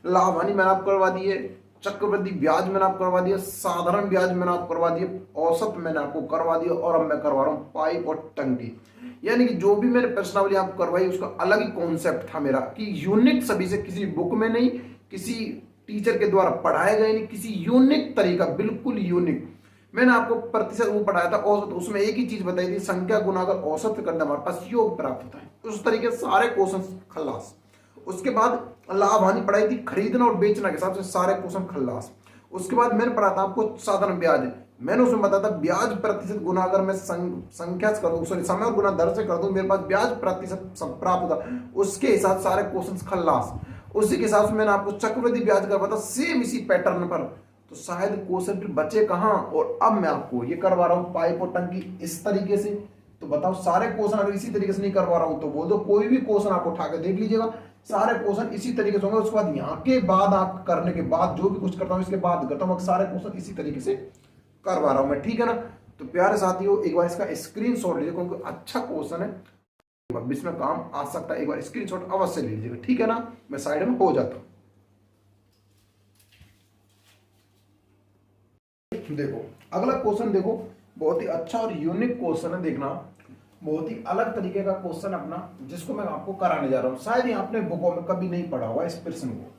लाभ हानि मैंने आपको करवा दी है, चक्रवृद्धि ब्याज मैंने आपको करवा दिया, साधारण ब्याज मैंने आपको करवा दिया, औसत मैंने आपको करवा दिया, और अब मैं करवा रहा हूँ पाइप और टंकी। यानी कि जो भी मैंने प्रश्नावली आपको करवाई उसका अलग ही कॉन्सेप्ट था मेरा, कि यूनिक सभी से, किसी बुक में नहीं, किसी टीचर के द्वारा पढ़ाया गया नहीं, किसी यूनिक तरीका, बिल्कुल यूनिक। मैंने आपको प्रतिशत वो पढ़ाया था औसत, उसमें एक ही चीज बताई थी, संख्या गुना अगर औसत करना हमारे पास योग प्राप्त होता है। उस तरीके से सारे क्वेश्चन खल्लास। उसके बाद लाभ हानि पढ़ाई थी, खरीदना और बेचना के हिसाब से सारे क्वेश्चन खल्लास। उसके बाद मैंने पढ़ा था आपको साधारण ब्याज, मैंने उसमें बताया था ब्याज प्रतिशत गुना अगर मैं संख्या से कर दूं, सॉरी समय और गुना दर से कर दूं, मेरे पास ब्याज प्रतिशत प्राप्त होता, उसके हिसाब सारे क्वेश्चन खल्लास। उसी के हिसाब से मैंने आपको चक्रवृद्धि ब्याज करवा था सेम इसी पैटर्न पर, तो शायद क्वेश्चन फिर बचे कहां। और अब मैं आपको ये करवा रहा हूं पाइप और टंकी इस तरीके से, तो बताओ सारे क्वेश्चन अगर इसी तरीके से नहीं करवा रहा हूं तो बोल दो, कोई भी क्वेश्चन आप उठा के देख लीजिएगा, सारे क्वेश्चन इसी तरीके से होंगे। उसके बाद यहाँ के बाद आप करने के बाद जो भी कुछ करता हूँ इसके बाद करता हूँ, सारे क्वेश्चन इसी तरीके से करवा रहा हूं मैं, ठीक है ना। तो प्यारे साथियों एक बार इसका स्क्रीनशॉट लीजिए, क्योंकि अच्छा क्वेश्चन है, इसमें काम आ सकता है, एक बार स्क्रीनशॉट अवश्य ले लीजिएगा, ठीक है ना। मैं साइड में हो जाता हूं। देखो अगला क्वेश्चन, देखो बहुत ही अच्छा और यूनिक क्वेश्चन है, देखना बहुत ही अलग तरीके का क्वेश्चन अपना, जिसको मैं आपको कराने जा रहा हूं। शायद ही आपने बुकों में कभी नहीं पढ़ा होगा इस प्रश्न को,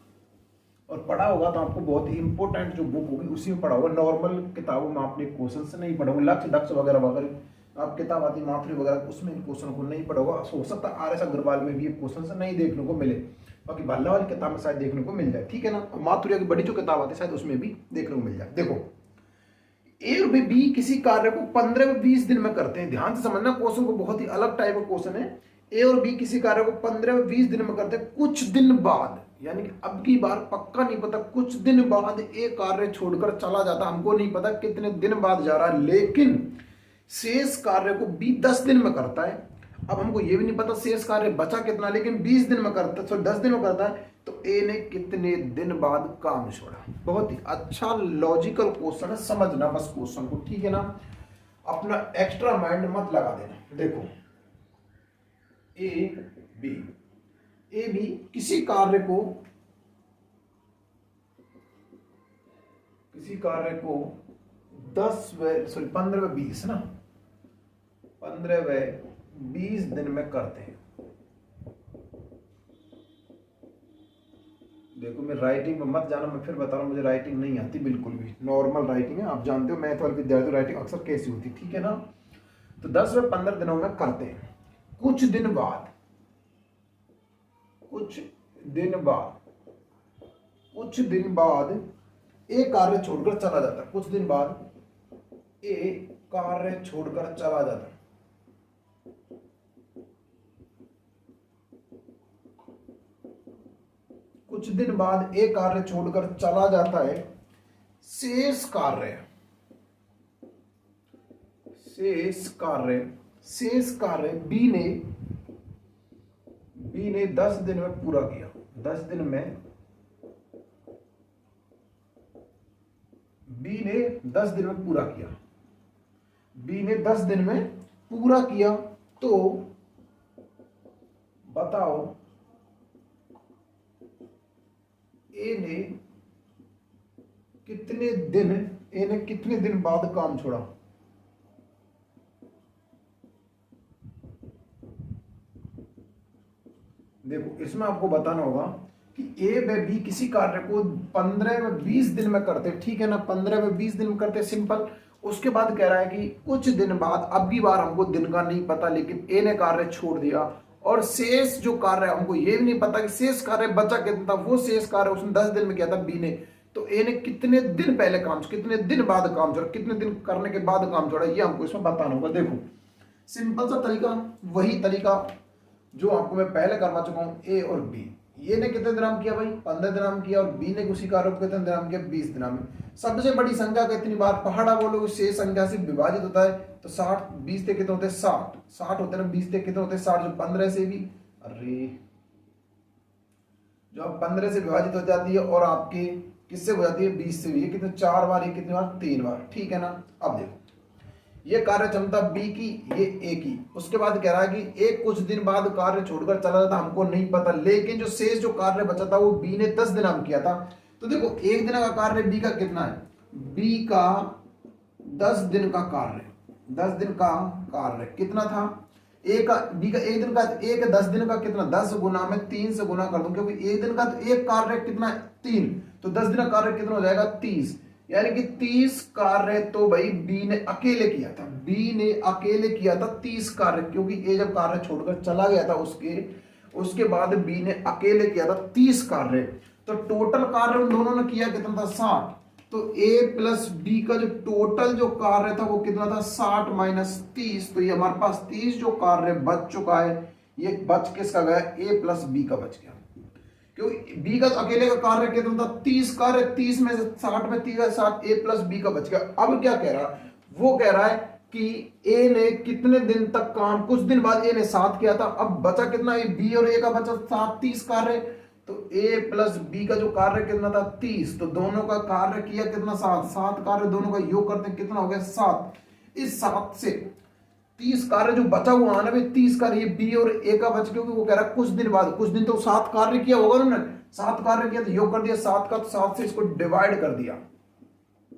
और पढ़ा होगा तो आपको बहुत ही इंपॉर्टेंट जो बुक होगी उसी में पढ़ा होगा। नॉर्मल किताबों में आपने क्वेश्चन से नहीं पढ़ा होगा, लक्ष्य दक्ष वगैरह वगैरह आप किताब आती माथुरी वगैरह, उसमें इन क्वेश्चन को नहीं पढ़ा होगा। हो सकता है RS अग्रवाल में भी ये क्वेश्चन से नहीं देखने को मिले, बाकी भल्ला वाली किताब में शायद देखने को मिल जाए, ठीक है ना। माथुरिया की बड़ी जो किताब आती है शायद उसमें भी देखने को मिल जाए। देखो ए और बी किसी कार्य को 15 व 20 दिन में करते हैं। ध्यान से समझना, क्वेश्चन को बहुत ही अलग टाइप का क्वेश्चन है। ए और बी किसी कार्य को 15 व 20 दिन में करते हैं, कुछ दिन बाद, यानी कि अब की बार पक्का नहीं पता, कुछ दिन बाद ए कार्य छोड़कर चला जाता, हमको नहीं पता कितने दिन बाद जा रहा है, लेकिन शेष कार्य को बी 10 दिन में करता है। अब हमको ये भी नहीं पता शेष कार्य बचा कितना, लेकिन 20 दिन में करता है, 10 दिन में करता है, तो ए ने कितने दिन बाद काम छोड़ा। बहुत ही अच्छा लॉजिकल क्वेश्चन है, समझना बस क्वेश्चन को, ठीक है ना। अपना एक्स्ट्रा माइंड मत लगा देना। देखो ए बी किसी कार्य को 15 व 20 ना, 15 व 20 दिन में करते हैं। देखो मैं राइटिंग में मत जाना, मैं फिर बता रहा हूँ, मुझे राइटिंग नहीं आती बिल्कुल भी, नॉर्मल राइटिंग है, आप जानते हो मैथ वाले विद्यार्थी राइटिंग अक्सर कैसी होती, ठीक है ना। तो 10 व 15 दिनों में करते हैं, कुछ दिन बाद कुछ दिन बाद ए कार्य छोड़कर चला जाता है। कुछ दिन बाद ए कार्य छोड़कर चला जाता है। कुछ दिन बाद ए कार्य छोड़कर चला जाता है। शेष कार्य बी ने 10 दिन में पूरा किया। 10 दिन में बी ने 10 दिन में पूरा किया। बी ने 10 दिन में पूरा किया तो बताओ ए ने कितने दिन बाद काम छोड़ा। देखो इसमें आपको बताना होगा कि ए व बी किसी कार्य को 15 व 20 दिन में करते, ठीक है ना, 15 व 20 दिन में करते, सिंपल। उसके बाद कह रहा है कि कुछ दिन बाद, अब की बार हमको दिन का नहीं पता, लेकिन ए ने कार्य छोड़ दिया और शेष जो कार्य हमको ये भी नहीं पता कि शेष कार्य बचा कितना था। वो शेष कार्य उसने 10 दिन में किया था बी ने, तो ए ने कितने दिन पहले काम छोड़ा, कितने दिन बाद काम छोड़ा, कितने दिन करने के बाद काम छोड़ा, ये हमको इसमें बताना होगा। देखो सिंपल सा तरीका, वही तरीका जो आपको मैं पहले करवा चुका हूं। ए और बी, ये ने कितने दिन किया भाई, 15 दिन किया, और बी ने उसी कार्य को कितने दिन किया, 20 दिन में। सबसे बड़ी संख्या कितनी बार पहाड़ा बोलोगे, शेष संख्या से विभाजित होता है, तो 60, 20 से कितने होते हैं, 60 होते हैं ना, 20 से कितने होते हैं, 60, जो 15 से भी, अरे जो आप 15 से विभाजित हो जाती है और आपके किससे हो जाती है, 20 से भी। ये कितने, 4 बार, ये कितनी बार, 3 बार, ठीक है ना। अब देखो ये कार्य क्षमता बी की, ये ए की। उसके बाद कह रहा है कि एक कुछ दिन बाद कार्य छोड़कर चला जाता, हमको नहीं पता, लेकिन जो शेष जो कार्य बचा था वो बी ने 10 दिन किया था। तो देखो एक दिन का कार्य बी का कितना है, बी का 10 दिन का कार्य, 10 दिन का कार्य कितना था, ए का, बी का एक दिन का, ए का 10 दिन का कितना, 10 गुना में 3 से गुना कर दूं, क्योंकि एक दिन का तो एक कार्य कितना है, 3, तो 10 दिन का कार्य कितना हो जाएगा, 30, यानी कि 30 कार्य तो भाई बी ने अकेले किया था। बी ने अकेले किया था 30 कार्य, क्योंकि ए जब कार्य छोड़कर चला गया था उसके बाद बी ने अकेले किया था 30 कार्य। तो टोटल कार्य उन दोनों ने किया कितना था, 60। तो ए प्लस बी का जो टोटल जो कार्य था वो कितना था, 60 माइनस 30। तो ये हमारे पास 30 जो कार्य बच चुका है, ये बच किसका गया, ए प्लस बी का बच गया, क्योंकि बी का अकेले का कार्य कितना था, 30 कार्य, 30 में से 60 में 30 60, ए प्लस बी का बच गया। अब क्या कह रहा है, वो कह रहा है कि ए ने कितने दिन तक काम, कुछ दिन बाद ए ने 7 किया था, अब बचा कितना, बी और ए का बचा 7, 30 कार्य। तो ए प्लस बी का जो कार्य कितना था, 30, तो दोनों का कार्य किया कितना, 7 कार्य, दोनों का योग करते हैं कितना हो गया, 7। इस 7 से 30 कार्य जो बचा हुआ आना में 30 कार्य, ये बी और ए का बच, क्योंकि वो कह रहा है कुछ दिन बाद, कुछ दिन तो 7 कार्य किया होगा उन्होंने, 7 कार्य किया तो योग कर दिया 7 का, तो 7 से इसको डिवाइड कर दिया,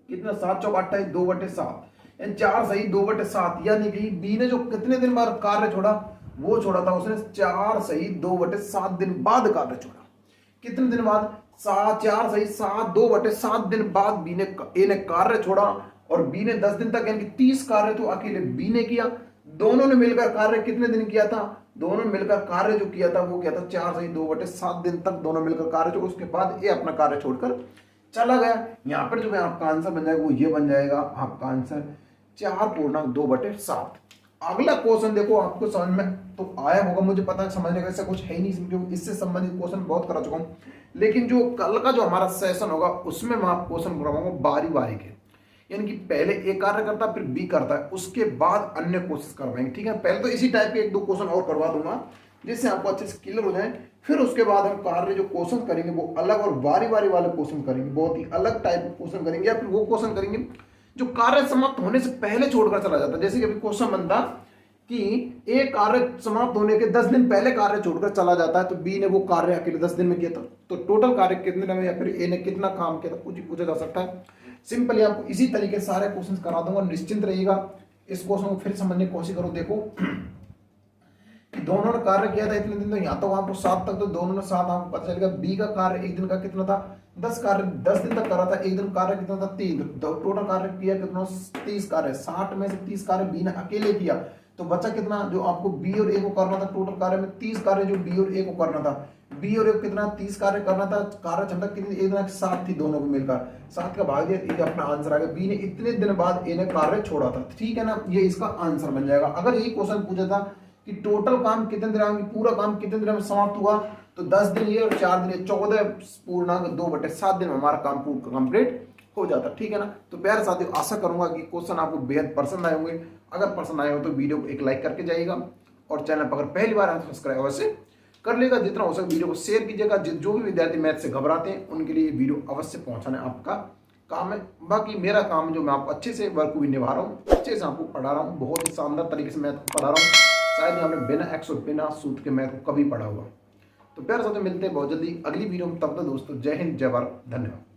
कितना, 7 चौक 28, 2/7, यानी 4 सही 2/7, यानी कि बी ने जो कितने दिन बाद कार्य छोड़ा, वो छोड़ा था उसने 4 सही 2/7 दिन बाद कार्य छोड़ा। कितने दिन बाद, 4 सही 7 2/7 दिन बाद बी ने, ए ने कार्य छोड़ा, और बी ने 10 दिन तक, यानी कि 30 कार्य तो अकेले बी ने किया। दोनों ने मिलकर कार्य कितने दिन किया था, दोनों ने मिलकर कार्य जो किया था वो किया था 4 सही 2/7 दिन तक दोनों मिलकर कार्य छोड़, उसके बाद ए अपना कार्य छोड़कर चला गया। यहाँ पर जो है आपका आंसर बन जाएगा वो ये बन जाएगा आपका आंसर 4.2/7। अगला क्वेश्चन देखो, आपको समझ में तो आया होगा, मुझे पता है समझने का ऐसा कुछ है ही नहीं, क्योंकि इससे संबंधित क्वेश्चन बहुत करा चुका हूँ, लेकिन जो कल का जो हमारा सेशन होगा उसमें मैं आप क्वेश्चन करवाऊंगा बारी बारी के, यानी कि पहले ए कार्य करता है फिर बी करता है, उसके बाद अन्य क्वेश्चन करवाएंगे, ठीक है। पहले तो इसी टाइप के 1-2 क्वेश्चन और करवा दूंगा जिससे आपको अच्छे से क्लियर हो जाए, फिर उसके बाद हम कार्य जो क्वेश्चन करेंगे वो अलग और बारी बारी वाले क्वेश्चन करेंगे, बहुत ही अलग टाइप के क्वेश्चन करेंगे, या फिर वो क्वेश्चन करेंगे जो कार्य समाप्त होने से पहले छोड़कर चला जाता है। जैसे कि अभी क्वेश्चन बनता कि ए कार्य समाप्त होने के 10 दिन पहले कार्य छोड़कर चला जाता है, तो बी ने वो कार्य अकेले 10 दिन में किया था, तो टोटल कार्य कितने दिन में, या फिर ए ने कितना काम किया था, कुछ पूछा जा सकता है। सिंपली आपको इसी तरीके से सारे क्वेश्चन करा दूंगा, निश्चिंत रहिएगा। इस क्वेश्चन को फिर समझने की कोशिश करो। देखो कि दोनों ने कार्य किया था इतने दिन, तो यहाँ तो आपको 7 तक, तो दोनों ने 7, आपको पता चलेगा। बी का कार्य एक दिन का कितना था, 10 कार्य 10 दिन तक करा था, एक दिन कार्य कितना था, 3, टोटल कार्य किया कितना, 30 कार्य, 60 में से 30 कार्य बी ने अकेले किया, तो बचा कितना, जो आपको बी और ए को करना था, टोटल कार्य में 30 कार्य जो बी और ए को करना था, बी और ए कितना 30 कार्य करना था, कार्य क्षमता कितनी, एक दिन 7 थी दोनों को मिलकर, 7 का भाग दिया, ये अपना आंसर आ गया। बी ने इतने दिन बाद ए ने कार्य छोड़ा था, ठीक है ना, ये इसका आंसर बन जाएगा। अगर यही क्वेश्चन पूछा था कि टोटल काम कितने दिन में, पूरा काम कितने दिन में समाप्त हुआ, तो 10 दिन ये और 4 दिन ये, 14.2/7 दिन में हमारा काम कंप्लीट हो जाता, ठीक है ना। तो प्यारे साथियों, आशा करूंगा कि क्वेश्चन आपको बेहद पसंद आए होंगे। अगर पसंद आए हो तो वीडियो को एक लाइक करके जाइएगा, और चैनल पर अगर पहली बार है तो सब्सक्राइब अवश्य कर लेगा। जितना हो सके वीडियो को शेयर कीजिएगा। जो भी विद्यार्थी मैथ से घबराते हैं उनके लिए वीडियो अवश्य पहुंचाना आपका काम है। बाकी मेरा काम जो मैं आपको अच्छे से वर्क भी निभा रहा हूँ, अच्छे से आपको पढ़ा रहा हूँ, बहुत ही शानदार तरीके से मैथ को पढ़ा रहा हूँ। शायद आपने बिना एक्स और बिना सूत्र के मैथ को कभी पढ़ा हुआ। तो प्यारे साथियों, मिलते हैं बहुत जल्दी अगली वीडियो में। तब तक दोस्तों, जय हिंद, जय भारत, धन्यवाद।